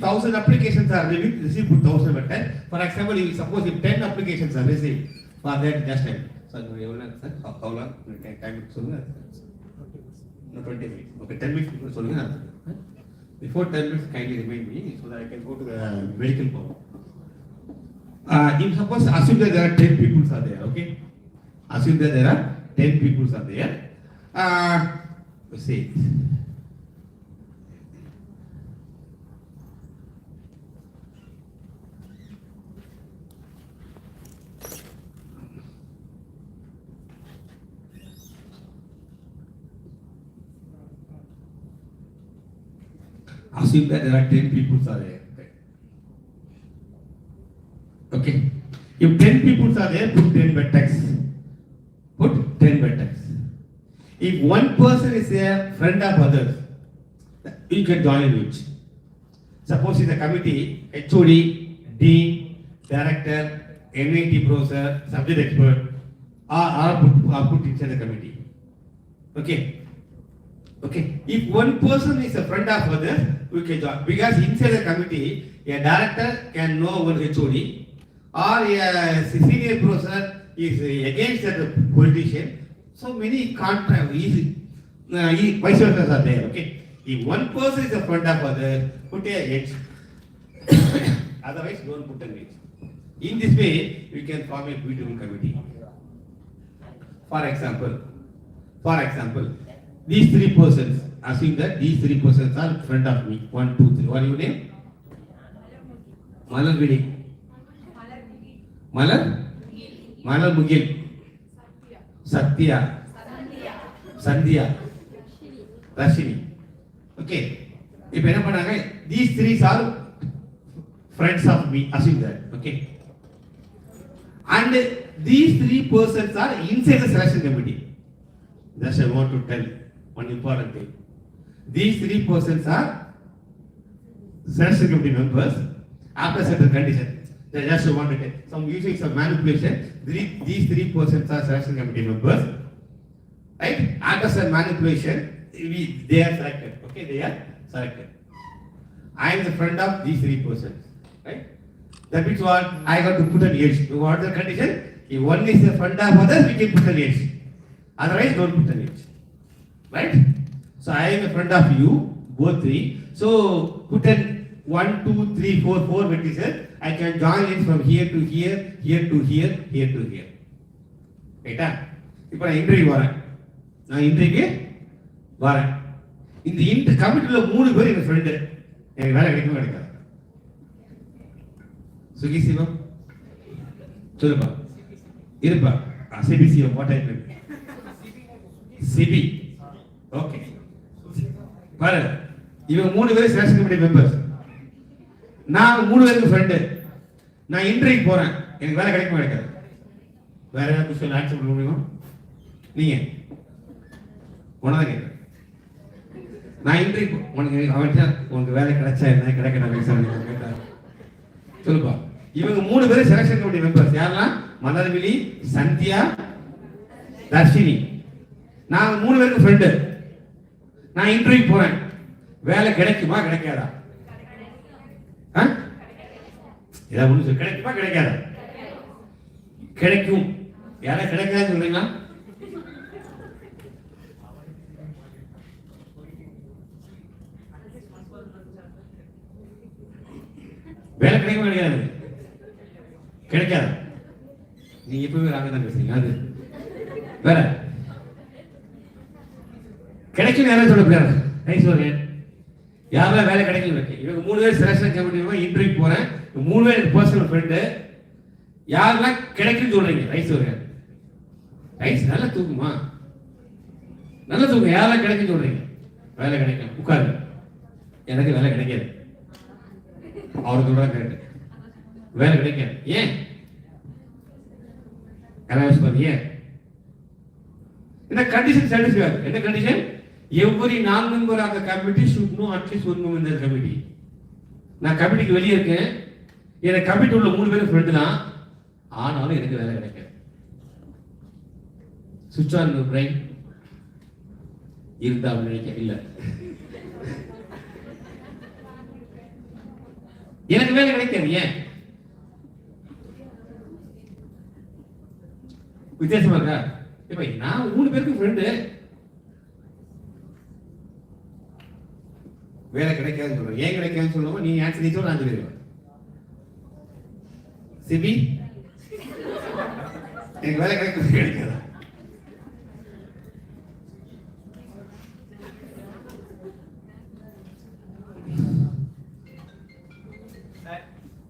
1,000 applications are received, put 1,000 at 10. For example, suppose if 10 applications are received, for that just sir எவ்வளோ நேரம் sir அவ்வளோ time சொல்லுங்கள். இன்னும் 20 minutes. Okay, 10 minutes சொல்லுங்கள். Before 10 minutes, kindly remind me so that I can go to the medical power. If suppose assume that there are 10 people are there, okay? Assume that there are 10 people are there. Let's see. Assume that there are 10 people are there. Okay. If 10 people are there, put 10 vertex. Put 10 vertex. If one person is a friend of others, you can join it. Suppose in the committee, HOD, Dean, Director, NIT professor, subject expert, are put inside the committee. Okay. Okay. If one person is a friend of others, we can join. Because inside the committee, a director can know one HOD, or a senior professor is against that politician. So many contract, vice versa are there. Okay. If one person is a friend of others, put a H. Otherwise, don't put an H. In this way, we can form a beautiful committee. For example, these 3 persons, assume that these 3 persons are friend of me. 1, 2, 3. What is your name? Malalvidi. Malal Mugil. Satya. Sandhya. Rashini. Okay. If these 3 are friends of me, assume that. Okay. And these 3 persons are inside the selection committee. That's I want to tell. One important thing. These 3 persons are selection committee members after certain conditions. They just want to tell. Some using some manipulation. These 3 persons are selection committee members. Right? After some manipulation, they are selected. Okay, they are selected. I am the friend of these 3 persons. Right? That means what? I got to put an age. What is the condition? If one is the friend of others, we can put an age. Otherwise, don't put an age. Right? So I am a friend of you, both 3. So put an 1, 2, 3, 4, 4 vertices. I can join it from here to here, here to here, here to here. Right? இப்போ நான் interview வரேன். இந்த கமிட்டியில் 3 பேர் என் friend. எனக்கு வேலை கிடைக்குமா கிடைக்காது? சுகி சிவம் சொல்லுப்பா. இருப்பா. Sibi Sivam what I mean. Sibi. Okay. பாரு. இவங்க 3 பேர் செலக்ஷன் கமிட்டி மெம்பர்ஸ். நான் 3 பேருக்கு ஃப்ரெண்டு. நான் இன்டர்வியூ போறேன். எனக்கு வேலை கிடைக்குமா கிடைக்காது? வேற ஏதாவது கொஸ்டின் ஆன்சர் பண்ண முடியுமா? நீங்க உனதான் கேட்குறேன். நான் இன்டர்வியூ உனக்கு வேலை கிடைச்சா என்ன கிடைக்கணும் கேட்டா சொல்லுப்பா. இவங்க 3 பேரும் செலக்ஷன் கமிட்டி மெம்பர்ஸ். யாரெல்லாம்? மலர்விழி, சந்தியா, தர்ஷினி. நான் 3 பேருக்கு ஃப்ரெண்டு. நான் இன்டர்வியூ போறேன். வேலை கிடைக்குமா கிடைக்காதா? ஏதாவது ஒன்று கிடைக்குமா கிடைக்காதா? கிடைக்கும். யாரா கிடைக்காதுன்னு சொல்றீங்களா? வேலை கிடைக்குமா கிடைக்காது? கிடைக்காது. நீங்க எப்பவுமே ராங்க தான் பேசுறீங்க. அது வேற கிடைக்கும். யாரும் சொல்ல முடியாது. யாரெல்லாம் வேலை கிடைக்கும் இருக்கு. இவங்க 3 பேர் செலக்ஷன் கமிட்டி இன்டர்வியூ போறேன். 3 பேர் எனக்கு பர்சனல் ஃப்ரெண்டு. யாரெல்லாம் கிடைக்குன்னு சொல்றீங்க? ரைஸ் வருங்க. ரைஸ் நல்லா தூக்குமா? நல்லா தூக்கு. யாரெல்லாம் கிடைக்குன்னு சொல்றீங்க? வேலை கிடைக்கும். உட்காரு. எனக்கு வேலை கிடைக்காது. அவரு சொல்றாங்க கேட்டு வேலை கிடைக்காது. ஏன்? ஏன்? இந்த கண்டிஷன் சாட்டிஸ்ஃபை ஆகுது. என்ன condition? Every non-member of the committee should know at least 1 member in the committee. நான் கமிட்டிக்கு வெளியே இருக்கேன். எனக்கு கமிட்டி உள்ள 3 பேரும் ஃப்ரெண்டு தான். ஆனாலும் எனக்கு வேலை கிடைக்காது. சுவிட்ச் ஆன் யுவர் பிரைன் இருந்தா நினைக்க இல்ல. எனக்கு வேலை கிடைக்காது. ஏன்? வித்தியாசமா இருக்கா? இப்ப நான் 3 பேருக்கு ஃப்ரெண்டு. வேலை கிடைக்காதுன்னு சொல்றேன். ஏன் கிடைக்காதுன்னு சொல்லுவோம், நீ ஆன்சர் நீ சொல்ல, நான் சொல்லிடுவேன். சிபி எனக்கு வேலை கிடைக்காதா?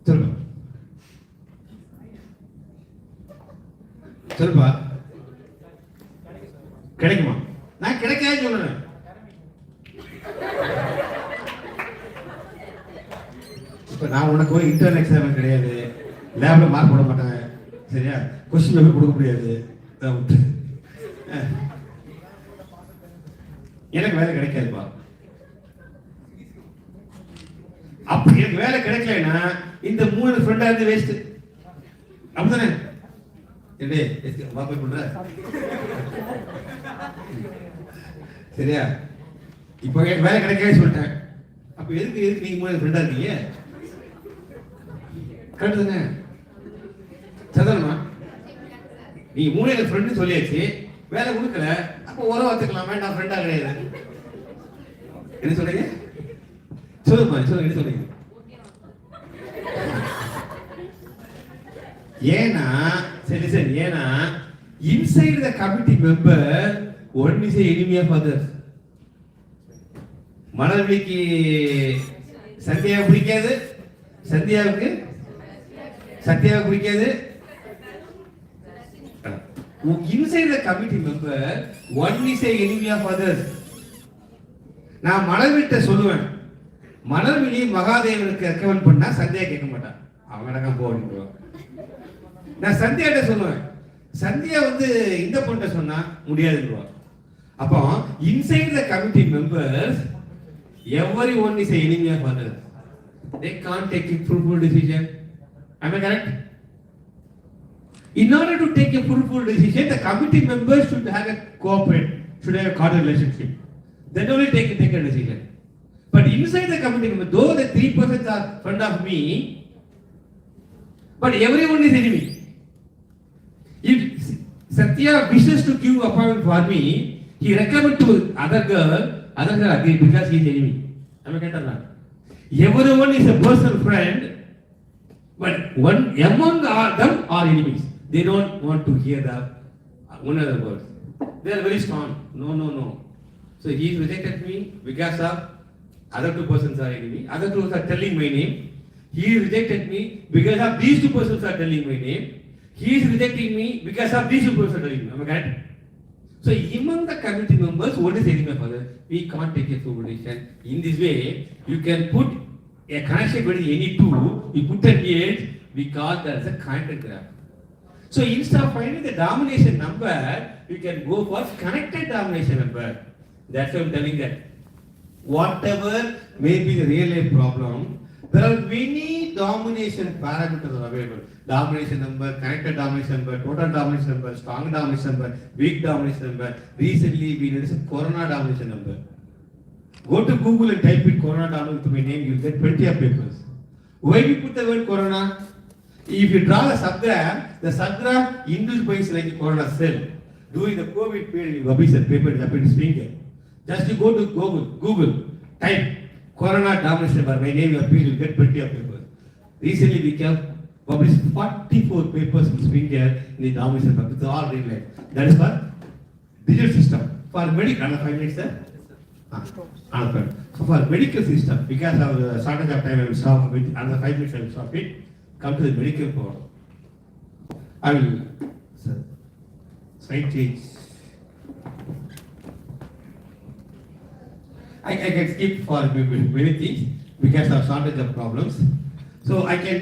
சொல்லுங்க சொல்லுப்பா. கிடைக்குமா? நான் கிடைக்காதுன்னு சொல்றேன். இப்ப நான் உனக்கு ஒரு இன்டர்னல் எக்ஸாம் கிடையாது, லேப்ல மார்க் போட மாட்டேன், சரியா? கொஸ்டின் பேப்பர் கொடுக்க முடியாது. எனக்கு வேலை கிடைக்காதுப்பா. அப்படி எனக்கு வேலை கிடைக்கலன்னா இந்த 3 ஃப்ரெண்டா இருந்து வேஸ்ட். அப்படிதானே? பண்ற சரியா? இப்போ எனக்கு வேலை கிடைக்கவே சொல்லிட்டேன். அப்ப எதுக்கு நீங்க 3 ஃப்ரெண்டா இருக்கீங்க? கரெக்ட் தானே? சதனமா நீ 3 ஃப்ரெண்டு சொல்லியாச்சு, வேலை கொடுக்கல, அப்போ உறவு வச்சுக்கலாம், வேண்டாம், ஃப்ரெண்டா கிடையாது. என்ன சொல்றீங்க? சொல்லுமா, சொல்லுங்க, என்ன சொல்றீங்க? ஏன்னா சரி சரி, ஏன்னா inside the committee member one is a enemy of others. மலர்விழிக்கு சந்தியாவை பிடிக்காது, சந்தியாவுக்கு சத்யாவை பிடிக்காது. inside the committee member one is a enemy of others. நான் மலர்விட்ட சொல்லுவேன், மலர்விழி மகாதேவனுக்கு ரெக்கமெண்ட் பண்ணா சந்தியா கேட்க மாட்டான், அவங்க இடக்கம் போடுவான். நான் சந்தியாட்ட சொல்லுவேன், சந்தியா இந்த பொண்ணை சொன்னா முடியாதுன்னு. அப்போ inside the committee members everyone is an enemy of others. They can't take a fruitful decision. Am I correct? In order to take a fruitful decision, the committee members should have a cooperate, should have a cordial relationship. Then only take a decision. But inside the committee member, though the 3 persons are friend of me, but everyone is enemy. If Satya wishes to give appointment for me, he recommend to other girl agree because he is enemy. Am I correct or not? Everyone is a personal friend, but one among them are enemies. They don't want to hear the one other words. They are very strong. No. So he rejected me because of other 2 persons are enemy. Other 2 are telling my name. He rejected me because of these 2 persons are telling my name. He is rejecting me because of these 2 persons are telling me. Am I correct? So among the committee members, what is enemy of others? We can't take a full decision. In this way, you can put a connection between any 2. You put an edge. We call that as a content graph. So instead of finding the domination number, you can go for connected domination number. That's why I'm telling that. Whatever may be the real life problem, there are many domination parameters available. Domination number, connected domination number, total domination number, strong domination number, weak domination number. Recently we noticed a corona domination number. Go to Google and type in corona domination to my name, you'll get plenty of papers. Why we put the word corona? If you draw a subgraph, the subgraph induced by like a corona cell. During the COVID period, you publish a paper in the finger. Just you go to Google, type corona domination number, my name, your page, you'll get plenty of papers. Recently we have published 44 papers in Springer in the domination number. It's all real life. That is for digital system. For medical, another 5 minutes, sir? So for medical system, because of the shortage of time, I will stop with another 5 minutes, I will stop it. Come to the medical part. I will, sir, slide change. I can skip for many things because of shortage of problems. So I can,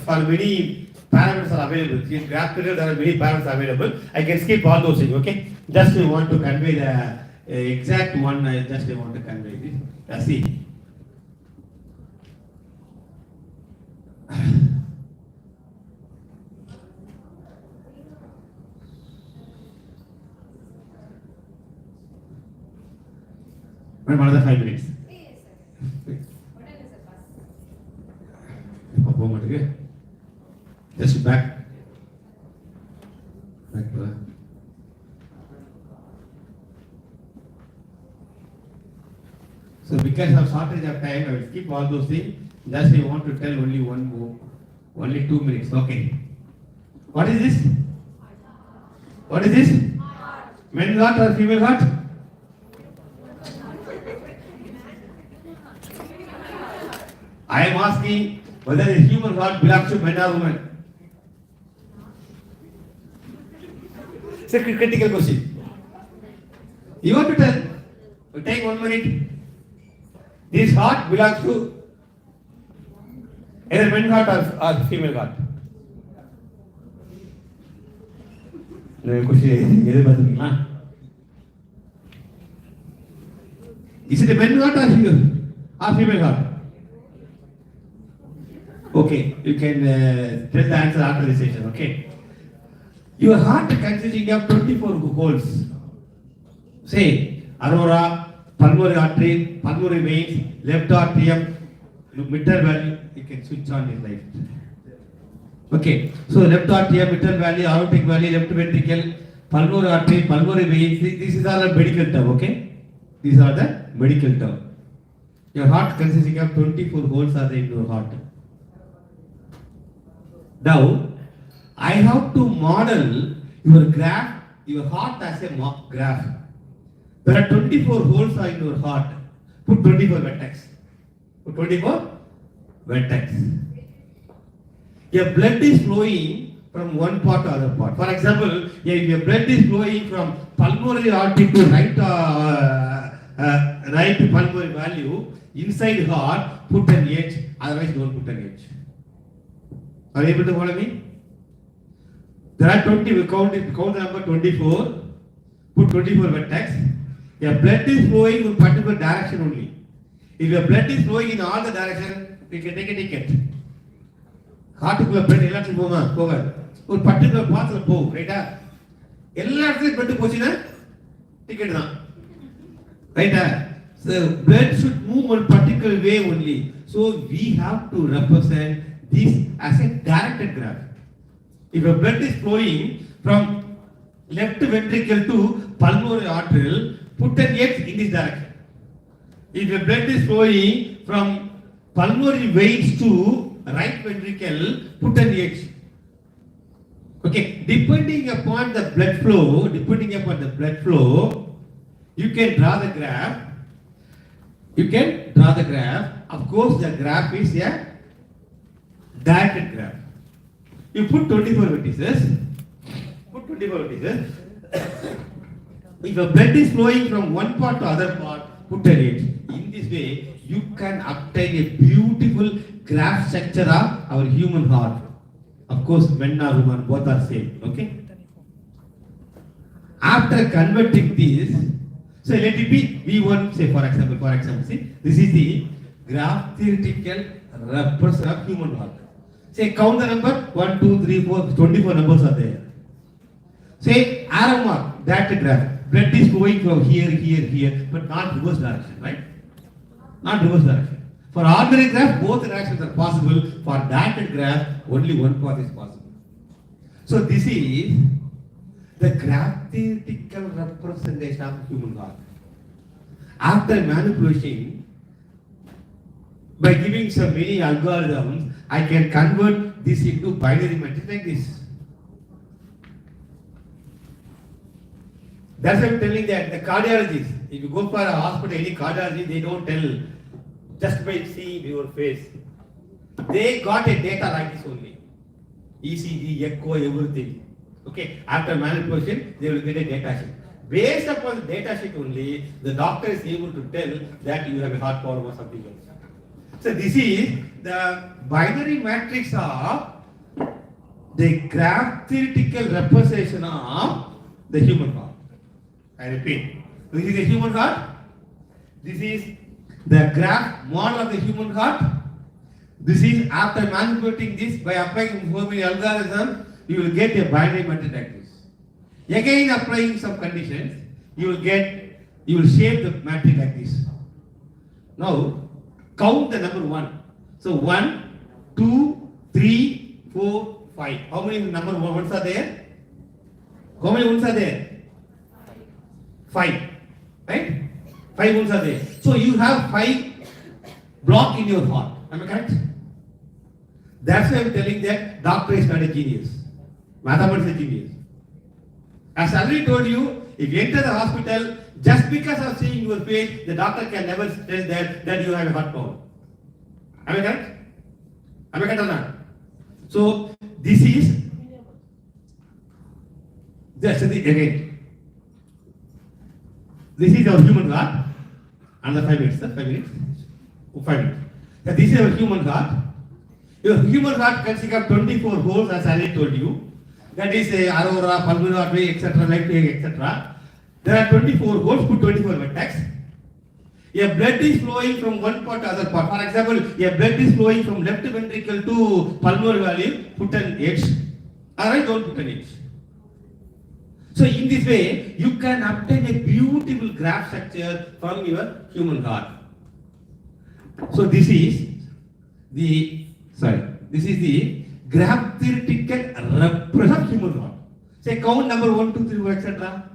for many parameters are available. In graph period, there are many parameters available. I can skip all those things, okay? Just I want to convey the exact one, I want to convey this. Let's see. Another 5 minutes. Just back. because of shortage of time, I will skip all those things. Just I want to tell only one more, only 2 minutes. Okay. What is this? What is this? Men's heart or female heart? I am asking whether the human heart belongs to men or women. It's a critical question. You want to tell? We take 1 minute. This heart belongs to either men's heart or female heart. Is it a men's heart or female heart? Okay, you can tell the answer after the session, okay? Your heart consisting of 24 holes. Say, aurora, pulmonary artery, pulmonary veins, left atrium, mitral valve, you can switch on this light. Okay, so left atrium, mitral valve, aortic valve, left ventricle, pulmonary artery, pulmonary veins, this is all a medical term, okay? These are the medical term. Your heart consisting of 24 holes are there in your heart. Now, I have to model your graph, your heart as a graph. There are 24 holes in your heart. Put 24 vertex. Put 24 vertex. Your blood is flowing from one part to other part. For example, if your blood is flowing from pulmonary artery to right pulmonary valve, inside heart, put an H, otherwise don't put an H. Are you able to follow me? There are 20, we count the number 24, put 24 vertex. Your blood is flowing in particular direction only. If your blood is flowing in all the direction, you can take a ticket. Heart to blood, electric movement, over. Or particular path of bow, right? Electric blood to ticket. Right? So blood should move one particular way only. So we have to represent this as a directed graph. If your blood is flowing from left ventricle to pulmonary arterial, put an X in this direction. If your blood is flowing from pulmonary veins to right ventricle, put an X. Okay, depending upon the blood flow, you can draw the graph. Of course, the graph is a directed graph. You put 24 vertices. If the blood is flowing from one part to other part, put an H. In this way, you can obtain a beautiful graph structure of our human heart. Of course, men or women, both are same. Okay? After converting this, so let it be V1, say for example, see, this is the graph theoretical representation of human heart. Say count the number 1, 2, 3, 4, 24 numbers are there. Say arrow mark, that graph. Blood is flowing from here, but not reverse direction, right? Not reverse direction. For ordinary graph, both directions are possible. For directed graph, only one path is possible. So this is the graph theoretical representation of human heart. After manipulation, by giving some many algorithms, I can convert this into binary matrix like this. That's why I'm telling that the cardiologists, if you go for a hospital, any cardiologist, they don't tell just by seeing your face. They got a data like this only. ECG, echo, everything. Okay, after manipulation, they will get a data sheet. Based upon the data sheet only, the doctor is able to tell that you have a heart problem or something else. So this is the binary matrix of the graph theoretical representation of the human heart. I repeat, this is the human heart. This is the graph model of the human heart. This is after manipulating this by applying so many algorithms, you will get a binary matrix like this. Again, applying some conditions, you will shape the matrix like this. Now, count the number 1. So 1, 2, 3, 4, 5. How many number ones are there? How many ones are there? 5. Right? 5 wounds are there. So you have 5 block in your heart. Am I correct? That's why I'm telling that doctor is not a genius. Mathematics is a genius. As I already told you, if you enter the hospital, just because of seeing your face, the doctor can never tell that you have a heart problem. Am I correct? Am I correct or not? So this is just again. This is our human heart. Another 5 minutes, sir. 5 minutes. 5 minutes. This is our human heart. Your human heart consists of 24 holes, as I already told you. That is aurora, pulmonary artery, etc., right, etc. There are 24 holes, put 24 vertex. A blood is flowing from one part to other part. For example, a blood is flowing from left ventricle to pulmonary valve, put an H. Alright, don't put an H. So in this way, you can obtain a beautiful graph structure from your human heart. So this is the graph theoretical representation of human heart. Say count number 1, 2, 3, 4, etc.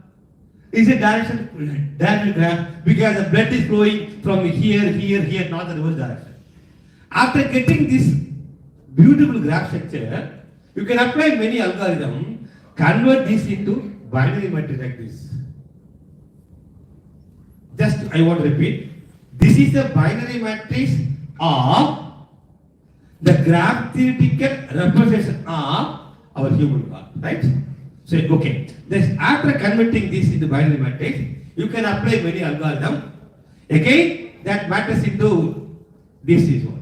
Is a direction graph because the blood is flowing from here, not the reverse direction. After getting this beautiful graph structure, you can apply many algorithms, convert this into binary matrix like this. Just I want to repeat. This is the binary matrix of the graph theoretical representation of our human heart, right? So, okay. Then after converting this into binary matrix, you can apply many algorithms. Again, that matters into this is one.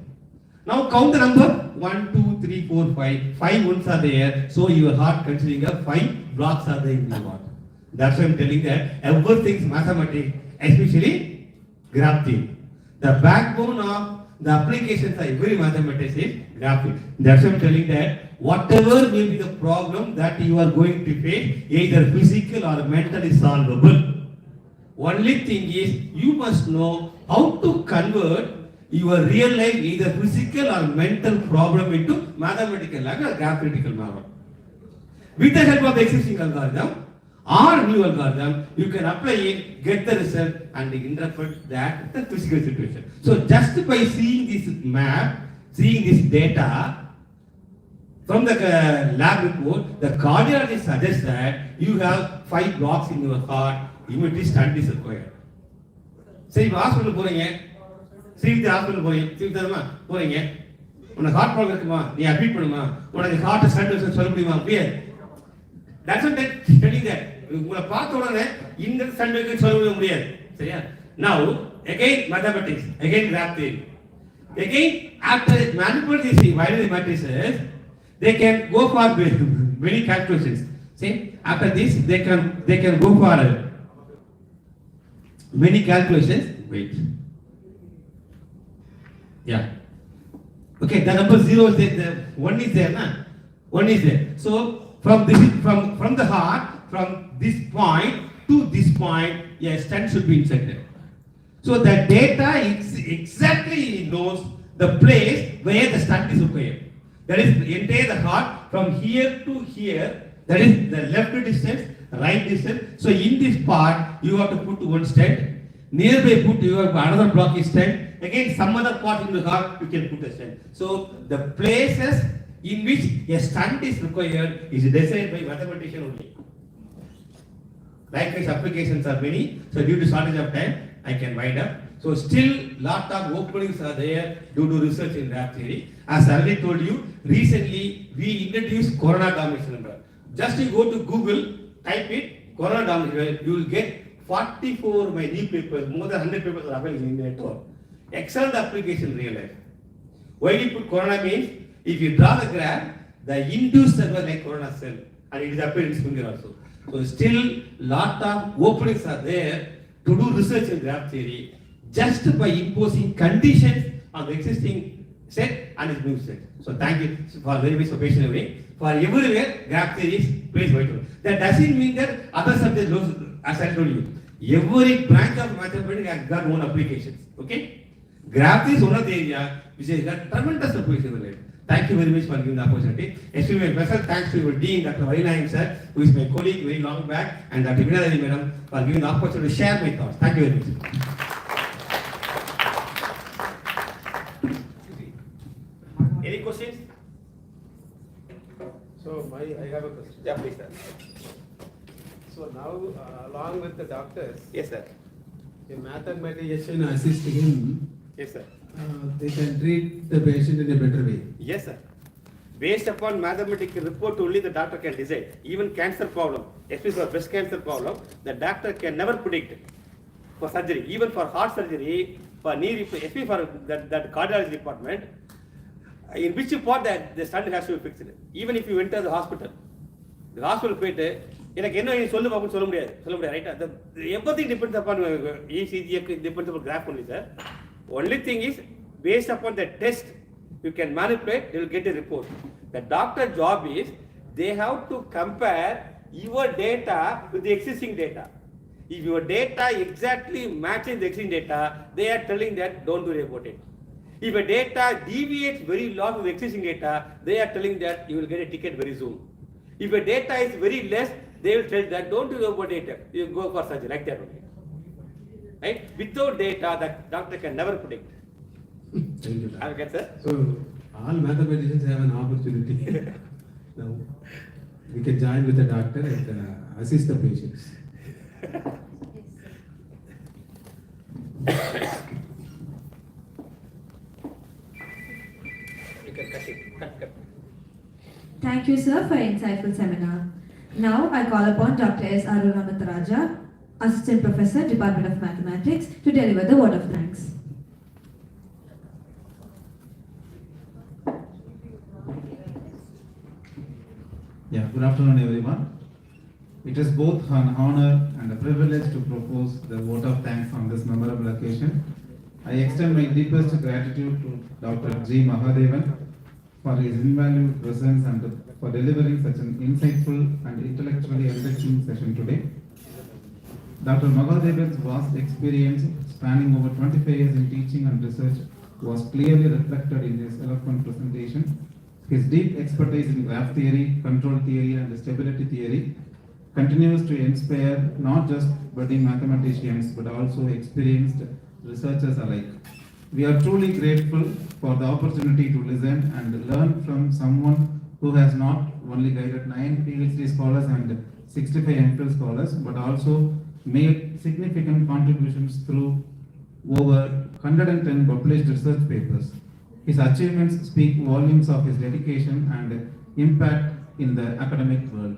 Now count the number 1, 2, 3, 4, 5. 5 ones are there. So your heart considering of 5 blocks are there in your heart. That's why I'm telling that everything is mathematics, especially graph theory. The backbone of the applications are very mathematics is graph theory. That's why I'm telling that whatever may be the problem that you are going to face, either physical or mental is solvable. Only thing is you must know how to convert your real life, either physical or mental problem into mathematical like a graph theoretical model. With the help of the existing algorithm or new algorithm, you can apply it, get the result and interpret that the physical situation. So just by seeing this map, seeing this data from the lab report, the cardiologist suggests that you have 5 blocks in your heart, immediately stent is required. Say, hospital போறீங்க, Srividya hospital போறீங்க, உனக்கு heart problem இருக்குமா, நீ admit பண்ணுமா, உனக்கு heart stunt சொல்ல முடியுமா, முடியாது. That's what they're telling that. உங்களை பார்த்த உடனே இந்த ஸ்டண்ட் சொல்ல முடியாது, சரியா? Now, again mathematics, again graph theory. Again, after manipulating these binary matrices, they can go for many calculations. See, after this, they can go for many calculations. Wait. Yeah. Okay, the number 0 is there. The 1 is there, na? 1 is there. So from the heart, from this point to this point, a stent should be inserted. So the data exactly knows the place where the stent is required. That is the entire heart from here to here. That is the left distance, right distance. So in this part, you have to put one stent. Nearby put you have another block is stent. Again, some other part in the heart, you can put a stent. So the places in which a stent is required is decided by mathematician only. Likewise, applications are many. So due to shortage of time, I can wind up. So still lot of openings are there due to research in graph theory. As I already told you, recently we introduced corona dominance number. Just you go to Google, type it, corona dominance, you will get 44 my new papers, more than 100 papers are available in the network. Excellent application in real life. Why we put corona means, if you draw the graph, the induced server like corona cell, and it is appeared in finger also. So still lot of openings are there to do research in graph theory just by imposing conditions on the existing set and its new set. So thank you for very much for patient waiting. For everywhere, graph theory is plays vital. That doesn't mean that other subjects lose, as I told you. Every branch of mathematics has got own applications. Okay? Graph theory is one of the area which has got tremendous application. Thank you very much for giving the opportunity. Especially my special thanks to your Dean, Dr. Varinayam sir, who is my colleague very long back, and Dr. Vinadari madam for giving the opportunity to share my thoughts. Thank you very much. Any questions? So I have a question. Yeah, please, sir. So now, along with the doctors, Yes, sir. a mathematician assist him, Yes, sir. they can treat the patient in a better way. Yes, sir. Based upon mathematical report only the doctor can decide. Even cancer problem, especially for breast cancer problem, the doctor can never predict for surgery. Even for heart surgery, for knee, especially for that cardiology department, in which part that the stunt has to be fixed. Even if you enter the hospital போயிட்டு எனக்கு என்ன சொல்லு பாப்போம்னு சொல்ல முடியாது ரைட்டா everything depends upon ECG depends upon graph only, sir. Only thing is based upon the test you can manipulate, you will get a report. The doctor job is they have to compare your data with the existing data. If your data exactly matches the existing data, they are telling that don't worry about it. If a data deviates very lot from the existing data, they are telling that you will get a ticket very soon. If a data is very less, they will tell that don't worry about it, you go for surgery, like that only. Right? Without data, the doctor can never predict. Thank you. I get, sir. So all mathematicians have an opportunity. Now we can join with the doctor and assist the patients. You can cut it. Cut. Thank you, sir, for an insightful seminar. Now I call upon Dr. S. Arunamatharaja, Assistant Professor, Department of Mathematics, to deliver the word of thanks. Yeah, good afternoon, everyone. It is both an honor and a privilege to propose the vote of thanks on this memorable occasion. I extend my deepest gratitude to Dr. G. Mahadevan for his invaluable presence and for delivering such an insightful and intellectually enriching session today. Dr. Mahadevan's vast experience spanning over 25 years in teaching and research was clearly reflected in his eloquent presentation. His deep expertise in graph theory, control theory, and stability theory continues to inspire not just budding mathematicians but also experienced researchers alike. We are truly grateful for the opportunity to listen and learn from someone who has not only guided 9 PhD scholars and 65 MPhil scholars but also made significant contributions through over 110 published research papers. His achievements speak volumes of his dedication and impact in the academic world.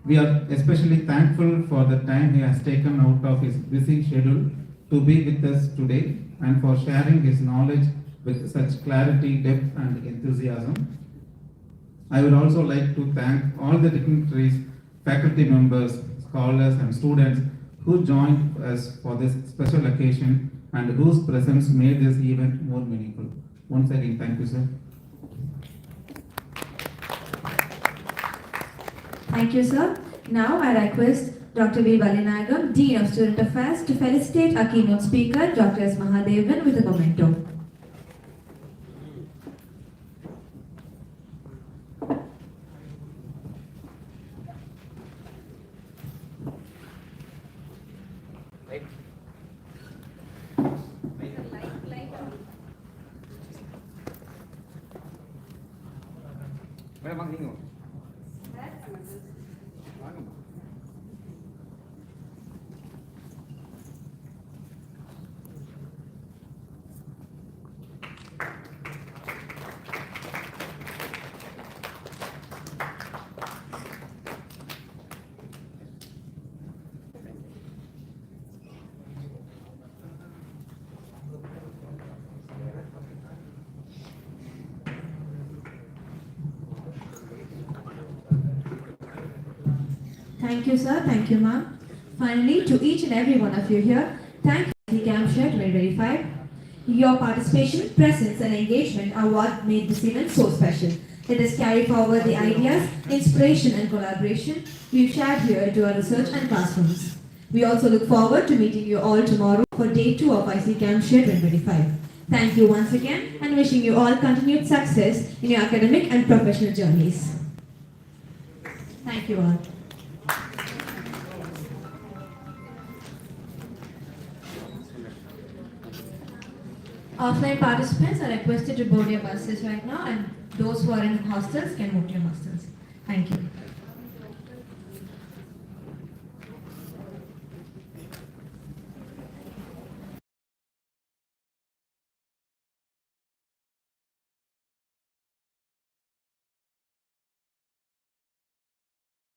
We are especially thankful for the time he has taken out of his busy schedule to be with us today and for sharing his knowledge with such clarity, depth, and enthusiasm. I would also like to thank all the dignitaries, faculty members, scholars, and students who joined us for this special occasion and whose presence made this event more meaningful. Once again, thank you, sir. Thank you, sir. Now I request Dr. V. Balinagam, Dean of Student Affairs, to felicitate our keynote speaker, Dr. S. Mahadevan, with a memento. Right? Madam, வாங்க நீங்க வாங்க. Thank you, sir. Thank you, ma'am. Finally, to each and every one of you here, thank you for the CAMSHare 2025. Your participation, presence, and engagement are what made this event so special. Let us carry forward the ideas, inspiration, and collaboration we've shared here to our research and classrooms. We also look forward to meeting you all tomorrow for day 2 of IC CAMSHare 2025. Thank you once again and wishing you all continued success in your academic and professional journeys. Thank you all. Offline participants are requested to board your buses right now, and those who are in hostels can move to your hostels. Thank you.